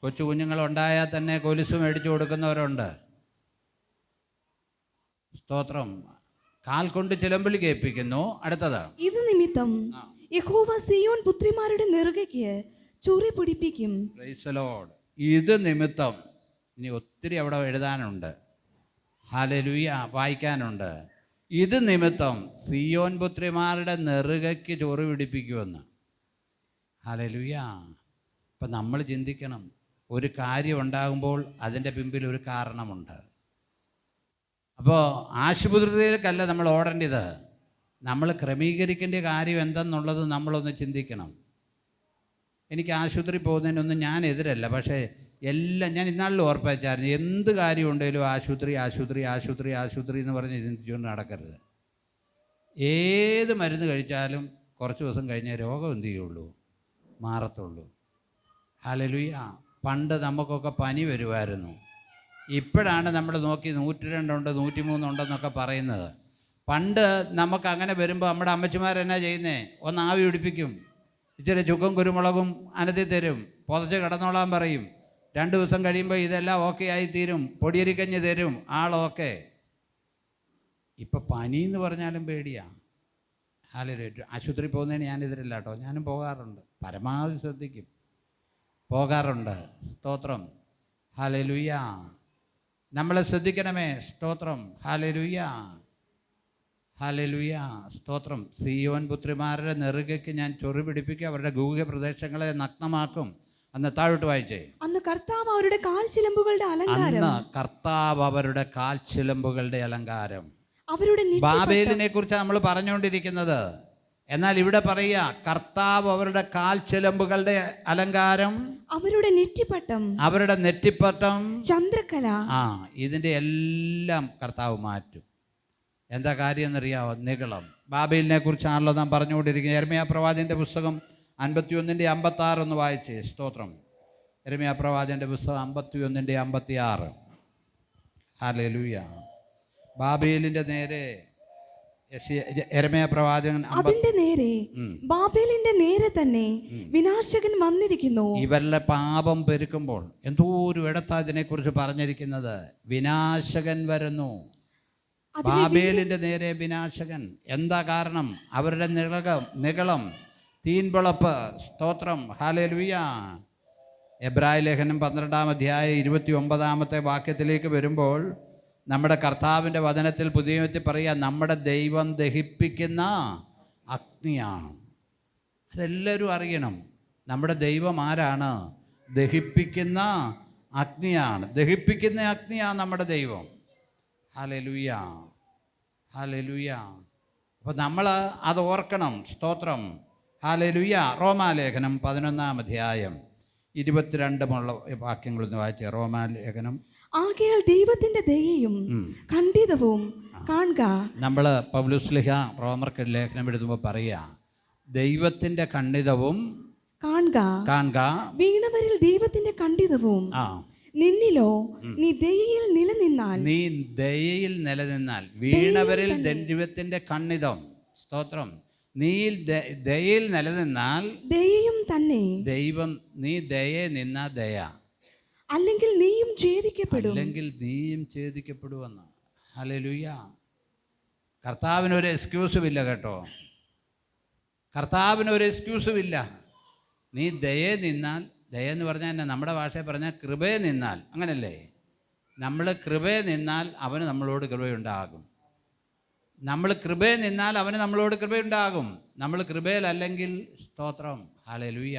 Speaker 1: കൊച്ചു കുഞ്ഞുങ്ങളുണ്ടായാൽ തന്നെ കൊലുസ് മേടിച്ചു കൊടുക്കുന്നവരുണ്ട്. സ്തോത്രം. കാൽ കൊണ്ട് ചിലമ്പൊലി കേൾപ്പിക്കുന്നു. അടുത്തത്,
Speaker 2: ഇത് നിമിത്തം നിമിത്തം യഹോവ സിയോൻ പുത്രിമാരുടെ നെറുകയ്ക്ക് ചൊറി പിടിപ്പിക്കും.
Speaker 1: Price the Lord. ഇത് നിമിത്തം ഇനി ഒത്തിരി അവിടെ എഴുതാനുണ്ട്, ഹല്ലേലൂയ, വായിക്കാനുണ്ട്. ഇത് നിമിത്തം സിയോൻ പുത്രിമാരുടെ നെറുകയ്ക്ക് ചൊറി പിടിപ്പിക്കുമെന്ന്. ഹല്ലേലൂയ. അപ്പം നമ്മൾ ചിന്തിക്കണം, ഒരു കാര്യം ഉണ്ടാകുമ്പോൾ അതിൻ്റെ പിമ്പിൽ ഒരു കാരണമുണ്ട്. അപ്പോൾ ആശുപത്രിയിലേക്കല്ല നമ്മൾ ഓടേണ്ടത്, നമ്മൾ ക്രമീകരിക്കേണ്ട കാര്യം എന്തെന്നുള്ളത് നമ്മളൊന്ന് ചിന്തിക്കണം. എനിക്ക് ആശുപത്രി പോകുന്നതിനൊന്നും ഞാൻ എതിരല്ല, പക്ഷേ എല്ലാം ഞാൻ ഇന്നാളിൽ ഓർപ്പിച്ചായിരുന്നു, എന്ത് കാര്യം ഉണ്ടെങ്കിലും ആശുപത്രി ആശുപത്രി ആശുപത്രി ആശുപത്രി എന്ന് പറഞ്ഞ് ചിന്തിച്ചുകൊണ്ട് നടക്കരുത്. ഏത് മരുന്ന് കഴിച്ചാലും കുറച്ച് ദിവസം കഴിഞ്ഞേ രോഗം എന്ത് ചെയ്യുള്ളൂ, മാറത്തുള്ളൂ. ഹല്ലേലൂയ. പണ്ട് നമുക്കൊക്കെ പനി വരുമായിരുന്നു, ഇപ്പോഴാണ് നമ്മൾ നോക്കി 102 ഉണ്ട് 103 ഉണ്ടെന്നൊക്കെ പറയുന്നത്. പണ്ട് നമുക്ക് അങ്ങനെ വരുമ്പോൾ നമ്മുടെ അമ്മച്ചിമാരെന്നാ ചെയ്യുന്നേ, ഒന്ന് ആവി പിടിപ്പിക്കും, ഇച്ചിരി ചുക്കും കുരുമുളകും അനത്തി തരും, പുതച്ച് കിടന്നോളാൻ പറയും. 2 ദിവസം കഴിയുമ്പോൾ ഇതെല്ലാം ഓക്കെ ആയിത്തീരും, പൊടിയരിക്കഞ്ഞ് തരും, ആളോക്കെ. ഇപ്പം പനി എന്ന് പറഞ്ഞാലും പേടിയാണ്. ഹല്ലേലൂയ. ആശുപത്രി പോകുന്നതിന് ഞാനെതിരല്ല കേട്ടോ, ഞാനും പോകാറുണ്ട്, പരമാവധി ശ്രദ്ധിക്കും, പോകാറുണ്ട്. സ്തോത്രം. ഹല്ലേലൂയ. നമ്മളെ ശ്രദ്ധിക്കണമേ. സ്തോത്രം. ഹല്ലേലൂയ. ഹല്ലേലൂയ. സ്തോത്രം. സിയോൻ പുത്രിമാരുടെ നെറുകയ്ക്ക് ഞാൻ ചൊറി പിടിപ്പിക്കും, അവരുടെ ഗൂഹ്യ പ്രദേശങ്ങളെ നഗ്നമാക്കും. അന്ന് താഴോട്ട് വായിച്ചേ.
Speaker 2: അന്ന് കർത്താവ് അവരുടെ കാൽച്ചിലമ്പുകളുടെ അലങ്കാരം,
Speaker 1: അന്ന് കർത്താവ് അവരുടെ കാൽച്ചിലമ്പുകളുടെ അലങ്കാരം.
Speaker 2: അവരുടെ
Speaker 1: ബാബേലിനെ കുറിച്ച് നമ്മൾ പറഞ്ഞുകൊണ്ടിരിക്കുന്നത്. എന്നാൽ ഇവിടെ പറയുക, കർത്താവ് അവരുടെ കാൽച്ചിലമ്പുകളുടെ അലങ്കാരം, അവരുടെ നെറ്റിപ്പട്ടം, അവരുടെ നെറ്റിപ്പട്ടം, ചന്ദ്രക്കല, ഇതിൻ്റെ എല്ലാം കർത്താവ് മാറ്റും. എന്താ കാര്യം എന്നറിയാമോ? നിഗളം. ബാബേലിനെ കുറിച്ചാണല്ലോ നാം പറഞ്ഞുകൊണ്ടിരിക്കുന്നത്. യിരെമ്യാ പ്രവാചകന്റെ പുസ്തകം 51:56 ഒന്ന് വായിച്ചേ. സ്തോത്രം. യിരെമ്യാ പ്രവാചകന്റെ പുസ്തകം 51:56. ഹല്ലേലൂയ. ബാബേലിന്റെ നേരെ യിരെമ്യാ പ്രവാചകൻ
Speaker 2: അതിന്റെ നേരെ, ബാബേലിന്റെ നേരെ തന്നെ വിനാശകൻ വന്നിരിക്കുന്നു.
Speaker 1: ഇവരുടെ പാപം പെരുക്കുമ്പോൾ എന്തോ ഒരു ഇടത്താ ഇതിനെക്കുറിച്ച് പറഞ്ഞിരിക്കുന്നത്. വിനാശകൻ വരുന്നു. ബാബേലിന്റെ നേരെ വിനാശകൻ. എന്താ കാരണം? അവരുടെ നിഗളം, തീൻപിളപ്പ്. സ്തോത്രം. ഹല്ലേലൂയ. എബ്രായ ലേഖനം 12-ാം അധ്യായം 29-ാമത്തെ വാക്യത്തിലേക്ക് വരുമ്പോൾ നമ്മുടെ കർത്താവിൻ്റെ വചനത്തിൽ പുതിയ നിയമത്തിൽ പറയുക, നമ്മുടെ ദൈവം ദഹിപ്പിക്കുന്ന അഗ്നിയാണ്. അതെല്ലാവരും അറിയണം. നമ്മുടെ ദൈവം ആരാണ്? ദഹിപ്പിക്കുന്ന അഗ്നിയാണ്. ദഹിപ്പിക്കുന്ന അഗ്നിയാണ് നമ്മുടെ ദൈവം. ഹല്ലേലൂയ. ഹല്ലേലൂയ. അപ്പോൾ നമ്മൾ അത് ഓർക്കണം. സ്തോത്രം. ഹല്ലേലൂയ. റോമാലേഖനം 11-ാം അധ്യായം 22 വാക്യങ്ങളൊന്ന് വായിച്ചേ. റോമാലേഖനം.
Speaker 2: ആകയാൽ ദൈവത്തിന്റെ ദയയും ഖണ്ഡിതവും കാണുക.
Speaker 1: നമ്മൾ പൗലോസ്ലീഹ റോമർക്ക് ലേഖനം എഴുതുമ്പോൾ പറയുക, ദൈവത്തിന്റെ ഖണ്ഡിതവും കാണുക,
Speaker 2: വീണവരിൽ ദൈവത്തിന്റെ ഖണ്ഡിതവും. നിന്നിലോ നീ ദയയിൽ നിലനിന്നാൽ, വീണവരിൽ ദൈവത്തിന്റെ ഖണ്ഡിതം. സ്തോത്രം. നീ ദയയിൽ നിലനിന്നാൽ ദയയും തന്നെ. ദൈവം, നീ ദയയെ നിന്ന ദയ, അല്ലെങ്കിൽ നീയും ഛേദിക്കപ്പെടുമെന്ന്. ഹല്ലേലൂയ. കർത്താവിനൊരു എക്സ്ക്യൂസും ഇല്ല കേട്ടോ, കർത്താവിനൊരു എക്സ്ക്യൂസും ഇല്ല. നീ ദയയെ നിന്നാൽ, ദയ എന്ന് പറഞ്ഞാൽ തന്നെ നമ്മുടെ ഭാഷയിൽ പറഞ്ഞാൽ കൃപയെ നിന്നാൽ, അങ്ങനല്ലേ? നമ്മൾ കൃപയെ നിന്നാൽ അവന് നമ്മളോട് കൃപയുണ്ടാകും. നമ്മൾ കൃപയെ നിന്നാൽ അവന് നമ്മളോട് കൃപയുണ്ടാകും. നമ്മൾ കൃപയിലല്ലെങ്കിൽ, സ്തോത്രം, ഹല്ലേലൂയ,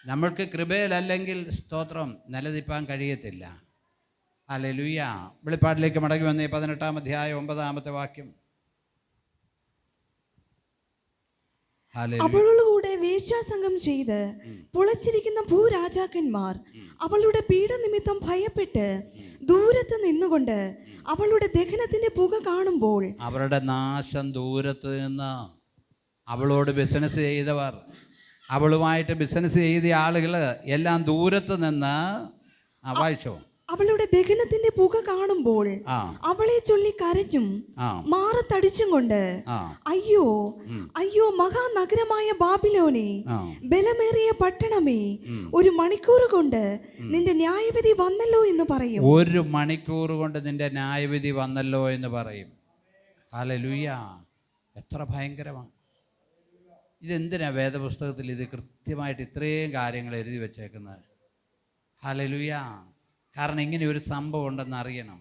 Speaker 2: നമ്മൾക്ക് കൃപയിലല്ലെങ്കിൽ, സ്തോത്രം, നിലനിൽപ്പാൻ കഴിയത്തില്ല. ഹല്ലേലൂയ. വെളിപ്പാടിലേക്ക് മടങ്ങി വന്നേ. 18-ാം അധ്യായം 9-ാമത്തെ വാക്യം. അവളോടുകൂടെ വേശ്യാസംഗം ചെയ്ത് പുളച്ചിരിക്കുന്ന ഭൂരാജാക്കന്മാർ അവളുടെ പീഡനിമിത്തം ഭയപ്പെട്ട് ദൂരത്ത് നിന്നുകൊണ്ട് അവളുടെ ദഹനത്തിന്റെ പുക കാണുമ്പോൾ,
Speaker 1: അവരുടെ നാശം ദൂരത്ത് നിന്ന്, അവളോട് ബിസിനസ് ചെയ്തവർ, അവളുമായിട്ട് ബിസിനസ് ചെയ്ത ആളുകൾ എല്ലാം ദൂരത്ത് നിന്ന്, വായിച്ചോ,
Speaker 2: അവളുടെ ദഹനത്തിന്റെ പുക കാണുമ്പോൾ അവളെ ചൊല്ലി കരഞ്ഞും മാറത്തടിച്ചും കൊണ്ട്, അയ്യോ അയ്യോ മഹാനഗരമായ ബാബിലോനെ, ബലമേറിയ പട്ടണമേ, 1 മണിക്കൂർ കൊണ്ട് നിന്റെ ന്യായവിധി വന്നല്ലോ എന്ന് പറയും.
Speaker 1: 1 മണിക്കൂർ കൊണ്ട് നിന്റെ ന്യായവിധി വന്നല്ലോ എന്ന് പറയും. ഹല്ലേലൂയ. എത്ര ഭയങ്കരമാണ്. ഇതെന്തിനാ വേദപുസ്തകത്തിൽ ഇത് കൃത്യമായിട്ട് ഇത്രയും കാര്യങ്ങൾ എഴുതി വച്ചേക്കുന്നത്? ഹല്ലേലൂയ. കാരണം ഇങ്ങനെ ഒരു സംഭവം ഉണ്ടെന്ന് അറിയണം.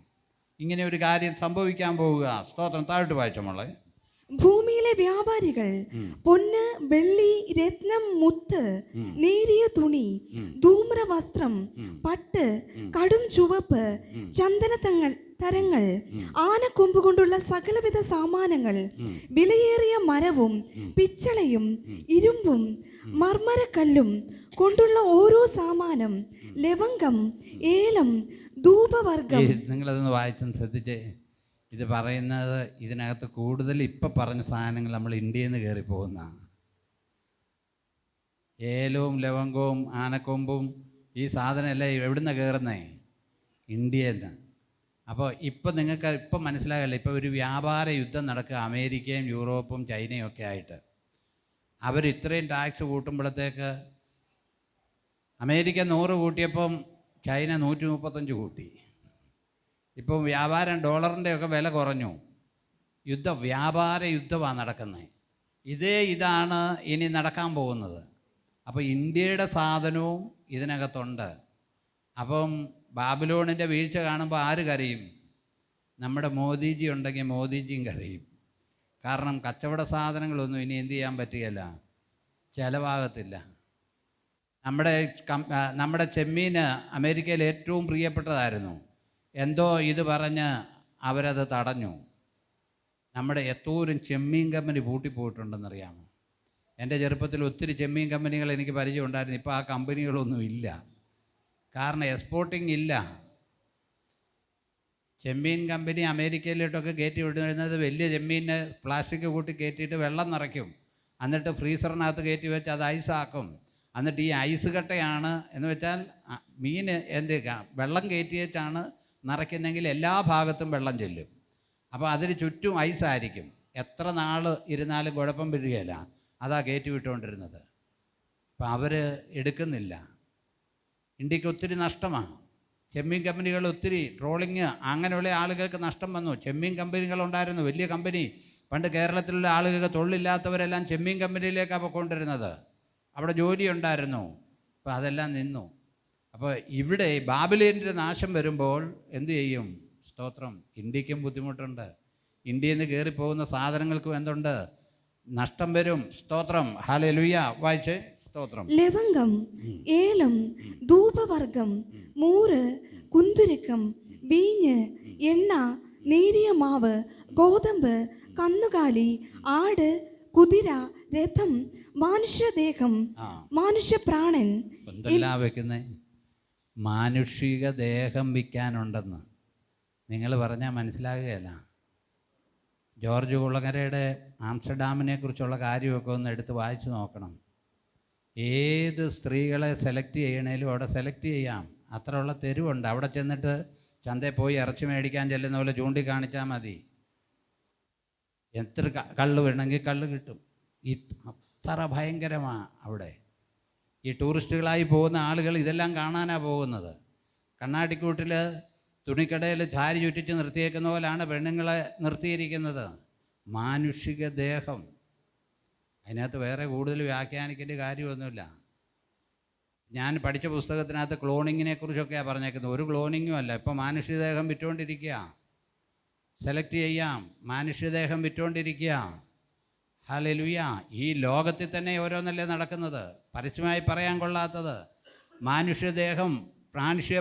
Speaker 1: ഇങ്ങനെ ഒരു കാര്യം സംഭവിക്കാൻ പോവുക. സ്തോത്രം. താഴോട്ട് വായിച്ചോ മോളെ.
Speaker 2: ഭൂമിയിലെ വ്യാപാരികൾ പൊന്ന്, വെള്ളി, രത്നം, മുത്ത്, നേരിയ തുണി, ധൂമ്രവസ്ത്രം, പട്ട്, കടും ചുവപ്പ്, ചന്ദനതരങ്ങൾ, ആനക്കൊമ്പ് കൊണ്ടുള്ള സകലവിധ സാമാനങ്ങൾ, വിലയേറിയ മരവും പിച്ചളയും ഇരുമ്പും മർമ്മരക്കല്ലും കൊണ്ടുള്ള ഓരോ സാമാനം, ലവംഗം, ഏലം, ധൂപവർഗം.
Speaker 1: നിങ്ങളതൊന്ന് വായിച്ചൊന്ന് ശ്രദ്ധിച്ചേ. ഇത് പറയുന്നത് ഇതിനകത്ത് കൂടുതൽ ഇപ്പം പറഞ്ഞ സാധനങ്ങൾ നമ്മൾ ഇന്ത്യയിൽ നിന്ന് കയറി പോകുന്നതാണ്. ഏലവും ലവംഗവും ആനക്കൊമ്പും ഈ സാധനമെല്ലാം എവിടുന്ന കയറുന്നേ? ഇന്ത്യയിൽ നിന്ന്. അപ്പോൾ ഇപ്പം നിങ്ങൾക്ക് ഇപ്പം മനസ്സിലാകല്ല, ഇപ്പോൾ ഒരു വ്യാപാര യുദ്ധം നടക്കുക അമേരിക്കയും യൂറോപ്പും ചൈനയും ഒക്കെ ആയിട്ട്. അവർ ഇത്രയും ടാക്സ് കൂട്ടുമ്പോഴത്തേക്ക് അമേരിക്ക 100 കൂട്ടിയപ്പം ചൈന 135 കൂട്ടി. ഇപ്പം വ്യാപാരം ഡോളറിൻ്റെ ഒക്കെ വില കുറഞ്ഞു. വ്യാപാര യുദ്ധമാണ് നടക്കുന്നത്. ഇതാണ് ഇനി നടക്കാൻ പോകുന്നത്. അപ്പോൾ ഇന്ത്യയുടെ സാധനവും ഇതിനകത്തുണ്ട്. അപ്പം ബാബിലോണിൻ്റെ വീഴ്ച കാണുമ്പോൾ ആര് കരയും? നമ്മുടെ മോദിജി ഉണ്ടെങ്കിൽ മോദിജിയും കരയും. കാരണം കച്ചവട സാധനങ്ങളൊന്നും ഇനി എന്ത് ചെയ്യാൻ പറ്റുകയില്ല, ചിലവാകത്തില്ല. നമ്മുടെ ചെമ്മീന് അമേരിക്കയിൽ ഏറ്റവും പ്രിയപ്പെട്ടതായിരുന്നു. എന്തോ ഇത് പറഞ്ഞ് അവരത് തടഞ്ഞു. നമ്മുടെ എത്തോരും ചെമ്മീൻ കമ്പനി പൂട്ടിപ്പോയിട്ടുണ്ടെന്നറിയാമോ? എൻ്റെ ചെറുപ്പത്തിൽ ഒത്തിരി ചെമ്മീൻ കമ്പനികൾ എനിക്ക് പരിചയം ഉണ്ടായിരുന്നു. ഇപ്പോൾ ആ കമ്പനികളൊന്നും ഇല്ല. കാരണം എക്സ്പോർട്ടിങ് ഇല്ല. ചെമ്മീൻ കമ്പനി അമേരിക്കയിലോട്ടൊക്കെ കയറ്റി വിടുന്നത് വലിയ ചെമ്മീന് പ്ലാസ്റ്റിക് കൂട്ടി കയറ്റിയിട്ട് വെള്ളം നിറയ്ക്കും. എന്നിട്ട് ഫ്രീസറിനകത്ത് കയറ്റി വെച്ച് അത് ഐസാക്കും. എന്നിട്ട് ഈ ഐസ് കട്ടയാണ് എന്ന് വെച്ചാൽ മീൻ വെള്ളം കയറ്റി വെച്ചാണ് നിറയ്ക്കുന്നെങ്കിൽ എല്ലാ ഭാഗത്തും വെള്ളം ചെല്ലും. അപ്പോൾ അതിന് ചുറ്റും ഐസായിരിക്കും. എത്ര നാൾ ഇരുന്നാലും കുഴപ്പം വരികയില്ല. അതാ കയറ്റി വിട്ടുകൊണ്ടിരുന്നത്. അപ്പം അവർ എടുക്കുന്നില്ല. ഇന്ത്യക്ക് ഒത്തിരി നഷ്ടമാണ്. ചെമ്മീൻ കമ്പനികൾ ഒത്തിരി ട്രോളിങ് അങ്ങനെയുള്ള ആളുകൾക്ക് നഷ്ടം വന്നു. ചെമ്മീൻ കമ്പനികളുണ്ടായിരുന്നു, വലിയ കമ്പനി. പണ്ട് കേരളത്തിലുള്ള ആളുകൾക്ക് തൊഴിലില്ലാത്തവരെല്ലാം ചെമ്മീൻ കമ്പനിയിലേക്കാണ് പോയിക്കൊണ്ടിരുന്നത്. അവിടെ ജോലി ഉണ്ടായിരുന്നു. അപ്പോൾ അതെല്ലാം നിന്നു. അപ്പോൾ ഇവിടെ ബാബിലോണിൻ്റെ നാശം വരുമ്പോൾ എന്തു ചെയ്യും? സ്തോത്രം. ഇന്ത്യക്കും ബുദ്ധിമുട്ടുണ്ട്. ഇന്ത്യയിൽ നിന്ന് കയറിപ്പോകുന്ന സാധനങ്ങൾക്കും എന്തുണ്ട്? നഷ്ടം വരും. സ്തോത്രം. ഹല്ലേലൂയ. വായിച്ചേ. സ്തോത്രം.
Speaker 2: ലവംഗം, ഏലം, ധൂപവർഗം, മൂറ്, കുന്തുരുക്കം, വീഞ്ഞ്, എണ്ണ, നേരിയ മാവ്, ഗോതമ്പ്, കന്നുകാലി, ആട്, കുതിര, രഥം, മാനുഷ്യദേഹം, മനുഷ്യപ്രാണൻ.
Speaker 1: എന്തെല്ലാം വെക്കുന്നേ? മാനുഷിക ദേഹം വിൽക്കാനുണ്ടെന്ന് നിങ്ങൾ പറഞ്ഞാൽ മനസ്സിലാകുകയല്ല. ജോർജ് കുളങ്ങരയുടെ ആംസ്റ്റർഡാമിനെ കുറിച്ചുള്ള കാര്യമൊക്കെ ഒന്ന് എടുത്ത് വായിച്ചു നോക്കണം. ഏത് സ്ത്രീകളെ സെലക്ട് ചെയ്യണേലും അവിടെ സെലക്ട് ചെയ്യാം. അത്രയുള്ള തെരുവുണ്ട്. അവിടെ ചെന്നിട്ട് ചന്തയിൽ പോയി ഇറച്ചി മേടിക്കാൻ ചെല്ലുന്ന പോലെ ചൂണ്ടിക്കാണിച്ചാൽ മതി. എത്ര കള്ള് വേണമെങ്കിൽ കള്ള് കിട്ടും. അത്ര ഭയങ്കരമാണ് അവിടെ. ഈ ടൂറിസ്റ്റുകളായി പോകുന്ന ആളുകൾ ഇതെല്ലാം കാണാനാണ് പോകുന്നത്. കണ്ണാടിക്കൂട്ടിൽ തുണിക്കടയിൽ ചാരി ചുറ്റിച്ച് നിർത്തിയേക്കുന്ന പോലെയാണ് പെണ്ണുങ്ങളെ നിർത്തിയിരിക്കുന്നത്. മാനുഷിക ദേഹം. അതിനകത്ത് വേറെ കൂടുതൽ വ്യാഖ്യാനിക്കേണ്ട കാര്യമൊന്നുമില്ല. ഞാൻ പഠിച്ച പുസ്തകത്തിനകത്ത് ക്ലോണിങ്ങിനെ കുറിച്ചൊക്കെയാണ് പറഞ്ഞേക്കുന്നത്. ഒരു ക്ലോണിങ്ങും അല്ല. ഇപ്പോൾ മാനുഷ്യദേഹം വിറ്റുകൊണ്ടിരിക്കുക. സെലക്ട് ചെയ്യാം. മാനുഷ്യദേഹം വിറ്റുകൊണ്ടിരിക്കുക. ഹല്ലേലൂയ. ഈ ലോകത്തിൽ തന്നെ ഓരോന്നല്ലേ നടക്കുന്നത്. പരസ്യമായി പറയാൻ കൊള്ളാത്തത്. മാനുഷ്യദേഹം,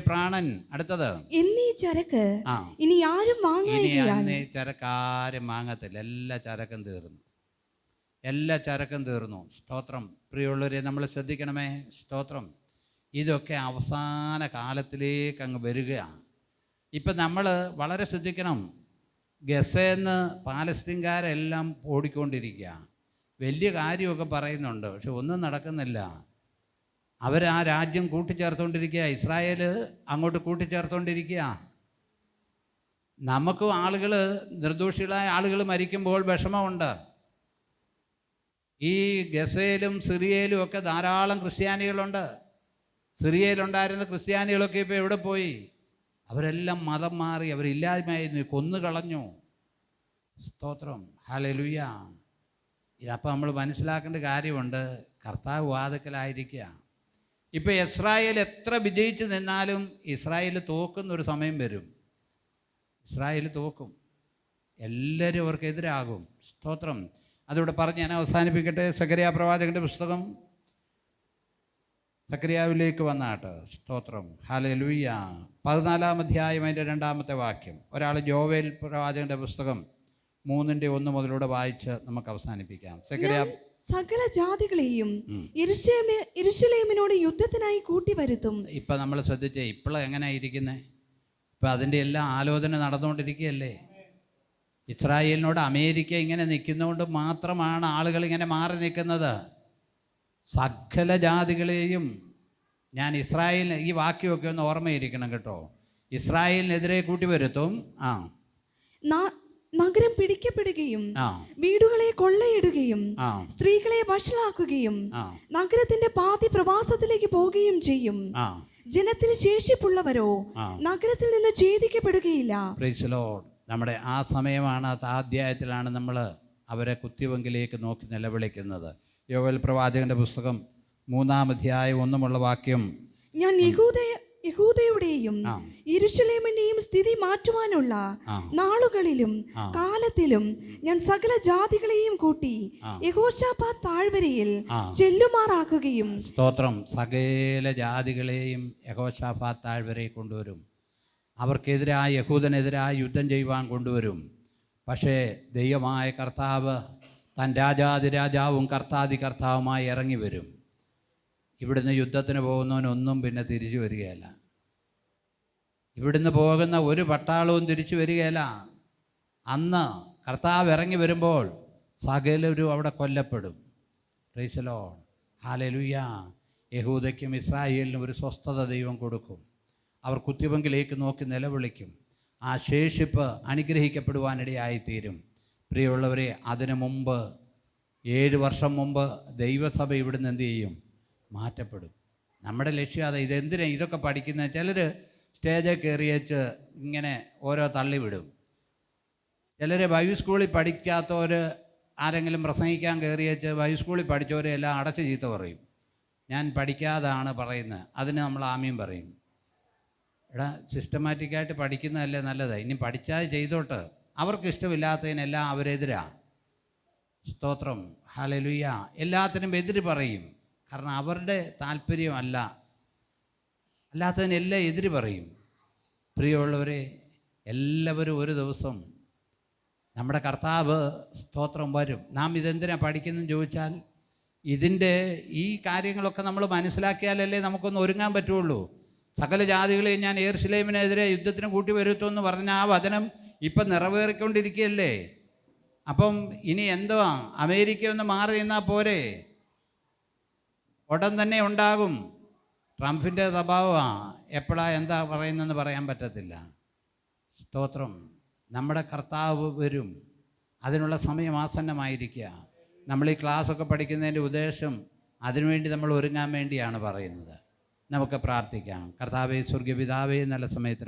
Speaker 1: പ്രാണൻ. അടുത്തത്
Speaker 2: എന്നീ ചരക്ക് ഇനി ആരും
Speaker 1: ചരക്കാരും വാങ്ങത്തില്ല. എല്ലാ ചരക്കും തീർന്നു. സ്തോത്രം. പ്രിയമുള്ളവരെ, നമ്മൾ ശ്രദ്ധിക്കണമേ. സ്തോത്രം. ഇതൊക്കെ അവസാന കാലത്തിലേക്ക് അങ്ങ് വരികയാണ്. ഇപ്പം നമ്മൾ വളരെ ശ്രദ്ധിക്കണം. ഗസേന്ന് പാലസ്തീൻകാരെല്ലാം ഓടിക്കൊണ്ടിരിക്കുക. വലിയ കാര്യമൊക്കെ പറയുന്നുണ്ട്, പക്ഷെ ഒന്നും നടക്കുന്നില്ല. അവർ ആ രാജ്യം കൂട്ടിച്ചേർത്തുകൊണ്ടിരിക്കുക. ഇസ്രായേൽ അങ്ങോട്ട് കൂട്ടിച്ചേർത്തുകൊണ്ടിരിക്കുക. നമുക്കും ആളുകൾ, നിർദോഷികളായ ആളുകൾ മരിക്കുമ്പോൾ വിഷമമുണ്ട്. ഈ ഗസയിലും സിറിയയിലും ഒക്കെ ധാരാളം ക്രിസ്ത്യാനികളുണ്ട്. സിറിയയിലുണ്ടായിരുന്ന ക്രിസ്ത്യാനികളൊക്കെ ഇപ്പോൾ എവിടെ പോയി? അവരെല്ലാം മതം മാറി, അവരില്ലായ്മയായിരുന്നു, കൊന്നുകളഞ്ഞു. സ്തോത്രം. ഹല്ലേലൂയ. അപ്പോൾ നമ്മൾ മനസ്സിലാക്കേണ്ട കാര്യമുണ്ട്, കർത്താവ് വാതിക്കലായിരിക്കുക. ഇപ്പോൾ ഇസ്രായേൽ എത്ര വിജയിച്ച് നിന്നാലും ഇസ്രായേൽ തോക്കുന്നൊരു സമയം വരും. ഇസ്രായേൽ തോക്കും, എല്ലാവരും അവർക്കെതിരാകും. സ്തോത്രം. അതിവിടെ പറഞ്ഞ് ഞാൻ അവസാനിപ്പിക്കട്ടെ. സക്കറിയ പ്രവാചകൻ്റെ പുസ്തകം, സക്കറിയാവിലേക്ക് വന്നാട്ട്. സ്തോത്രം. ഹല്ലേലൂയ. 14-ാം അധ്യായം അതിൻ്റെ 2-ാമത്തെ വാക്യം. ഒരാൾ ജോവേൽ പ്രവാചകൻ്റെ പുസ്തകം 3:1 മുതലൂടെ വായിച്ച് നമുക്ക് അവസാനിപ്പിക്കാം. സക്കറിയ
Speaker 2: സകല ജാതികളെയും യെരൂശലേമിനോട് യുദ്ധത്തിനായി കൂട്ടിവരുത്തും.
Speaker 1: ഇപ്പം നമ്മൾ ശ്രദ്ധിച്ചേ, ഇപ്പോഴും എങ്ങനെയാണ് ഇരിക്കുന്നത്? ഇപ്പം അതിൻ്റെ എല്ലാം ആലോചന നടന്നുകൊണ്ടിരിക്കുകയല്ലേ. ഇസ്രായേലിനോട് അമേരിക്ക ഇങ്ങനെ നിൽക്കുന്നതുകൊണ്ട് മാത്രമാണ് ആളുകൾ ഇങ്ങനെ മാറി നിൽക്കുന്നത്. സകല ജാതികളെയും ഞാൻ ഇസ്രായേലിന്, ഈ വാക്യമൊക്കെ ഒന്ന് ഓർമ്മയിരിക്കണം കേട്ടോ, ഇസ്രായേലിനെതിരെ കൂട്ടിവരുത്തും.
Speaker 2: നഗരം പിടിക്കപ്പെടുകയും വീടുകളെ കൊള്ളയിടുകയും സ്ത്രീകളെ വഷളാക്കുകയും നഗരത്തിന്റെ പാതി പ്രവാസത്തിലേക്ക് പോവുകയും ചെയ്യും. ജനത്തിന് ശേഷിപ്പുള്ളവരോ നഗരത്തിൽ നിന്ന് ഛേദിക്കപ്പെടുകയില്ല.
Speaker 1: Price the Lord. നമ്മുടെ ആ സമയമാണ്, ആ അധ്യായത്തിലാണ് നമ്മൾ അവരെ കുത്തിവെങ്കിലേക്ക് നോക്കി നിലവിളിക്കുന്നത്. യോവേൽ പ്രവാചകന്റെ പുസ്തകം 3-ാം അധ്യായം 1 വാക്യം.
Speaker 2: ഞാൻ യഹൂദയുടെയും യെരൂശലേമിന്റെയും സ്ഥിതി മാറ്റുവാനുള്ള നാളുകളിലും കാലത്തിലും ഞാൻ സകല ജാതികളെയും കൂട്ടി യഹോശാഫാത്ത് താഴ്വരയിൽ ചെല്ലുമാറാക്കുകയും.
Speaker 1: സ്തോത്രം. സകല ജാതികളെയും യഹോശാഫാത്ത് താഴ്വരയിൽ കൊണ്ടുവരും. അവർക്കെതിരായി, യഹൂദനെതിരായി യുദ്ധം ചെയ്യുവാൻ കൊണ്ടുവരും. പക്ഷേ ദൈവമായ കർത്താവ് താൻ രാജാതിരാജാവും കർത്താതി കർത്താവുമായി ഇറങ്ങി വരും. ഇവിടുന്ന് യുദ്ധത്തിന് പോകുന്നവനൊന്നും പിന്നെ തിരിച്ചു വരികയില്ല. ഇവിടുന്ന് പോകുന്ന ഒരു പട്ടാളവും തിരിച്ചു വരികയില്ല. അന്ന് കർത്താവ് ഇറങ്ങി വരുമ്പോൾ സകലരും അവിടെ കൊല്ലപ്പെടും. Praise the Lord. ഹല്ലേലൂയ. യഹൂദയ്ക്കും ഇസ്രായേലിനും ഒരു സ്വസ്ഥത ദൈവം കൊടുക്കും. അവർ കുത്തിവെങ്കിലേക്ക് നോക്കി നിലവിളിക്കും. ആ ശേഷിപ്പ് അനുഗ്രഹിക്കപ്പെടുവാനിടയായിത്തീരും. പ്രിയമുള്ളവരെ, അതിനു മുമ്പ് 7 വർഷം മുമ്പ് ദൈവസഭ ഇവിടുന്ന് എന്തു ചെയ്യും? മാറ്റപ്പെടും. നമ്മുടെ ലക്ഷ്യം അത്. ഇതെന്തിനാ ഇതൊക്കെ പഠിക്കുന്നത്? ചിലർ സ്റ്റേജിൽ കയറിയേച്ച് ഇങ്ങനെ ഓരോ തള്ളിവിടും. ചിലർ ബൈബിൾ സ്കൂളിൽ പഠിക്കാത്തവർ ആരെങ്കിലും പ്രസംഗിക്കാൻ കയറിയേച്ച് ബൈബിൾ സ്കൂളിൽ പഠിച്ചവരെ എല്ലാം അടച്ച് ചീത്ത പറയും. ഞാൻ പഠിക്കാതാണ് പറയുന്നത്, അതിന് നമ്മൾ ആമീൻ പറയും. എടാ, സിസ്റ്റമാറ്റിക്കായിട്ട് പഠിക്കുന്നതല്ലേ നല്ലത്. ഇനി പഠിച്ചാൽ ചെയ്തോട്ട്. അവർക്ക് ഇഷ്ടമില്ലാത്തതിനെല്ലാം അവരെതിരാണ്. സ്തോത്രം. ഹല്ലേലൂയ. എല്ലാത്തിനും എതിര് പറയും. കാരണം അവരുടെ താല്പര്യമല്ല, അല്ലാത്തതിനെല്ലാം എതിര് പറയും. പ്രിയമുള്ളവരെ, എല്ലാവരും ഒരു ദിവസം നമ്മുടെ കർത്താവ് സ്തോത്രം വരും. നാം ഇതെന്തിനാണ് പഠിക്കുന്നതെന്ന് ചോദിച്ചാൽ, ഇതിൻ്റെ ഈ കാര്യങ്ങളൊക്കെ നമ്മൾ മനസ്സിലാക്കിയാലല്ലേ നമുക്കൊന്ന് ഒരുങ്ങാൻ പറ്റുള്ളൂ. സകല ജാതികളെയും ഞാൻ യെരൂശലേമിനെതിരെ യുദ്ധത്തിന് കൂട്ടി വരുത്തുമെന്ന് പറഞ്ഞ ആ വചനം ഇപ്പം നിറവേറിക്കൊണ്ടിരിക്കുകയല്ലേ. അപ്പം ഇനി എന്തുവാ? അമേരിക്ക ഒന്ന് മാറി നിന്നാൽ പോരെ? ഉടൻ തന്നെ ഉണ്ടാകും. ട്രംപിൻ്റെ സ്വഭാവമാണ്, എപ്പോഴാണ് എന്താ പറയുന്നതെന്ന് പറയാൻ പറ്റത്തില്ല. സ്തോത്രം. നമ്മുടെ കർത്താവ് വരും. അതിനുള്ള സമയം ആസന്നമായിരിക്കുക. നമ്മൾ ഈ ക്ലാസ്സൊക്കെ പഠിക്കുന്നതിൻ്റെ ഉദ്ദേശം അതിനുവേണ്ടി നമ്മൾ ഒരുങ്ങാൻ വേണ്ടിയാണ് പറയുന്നത്. നമുക്ക് പ്രാർത്ഥിക്കാം. കർത്താവേ, സ്വർഗ്ഗപിതാവേ, നല്ല സമയത്തിന്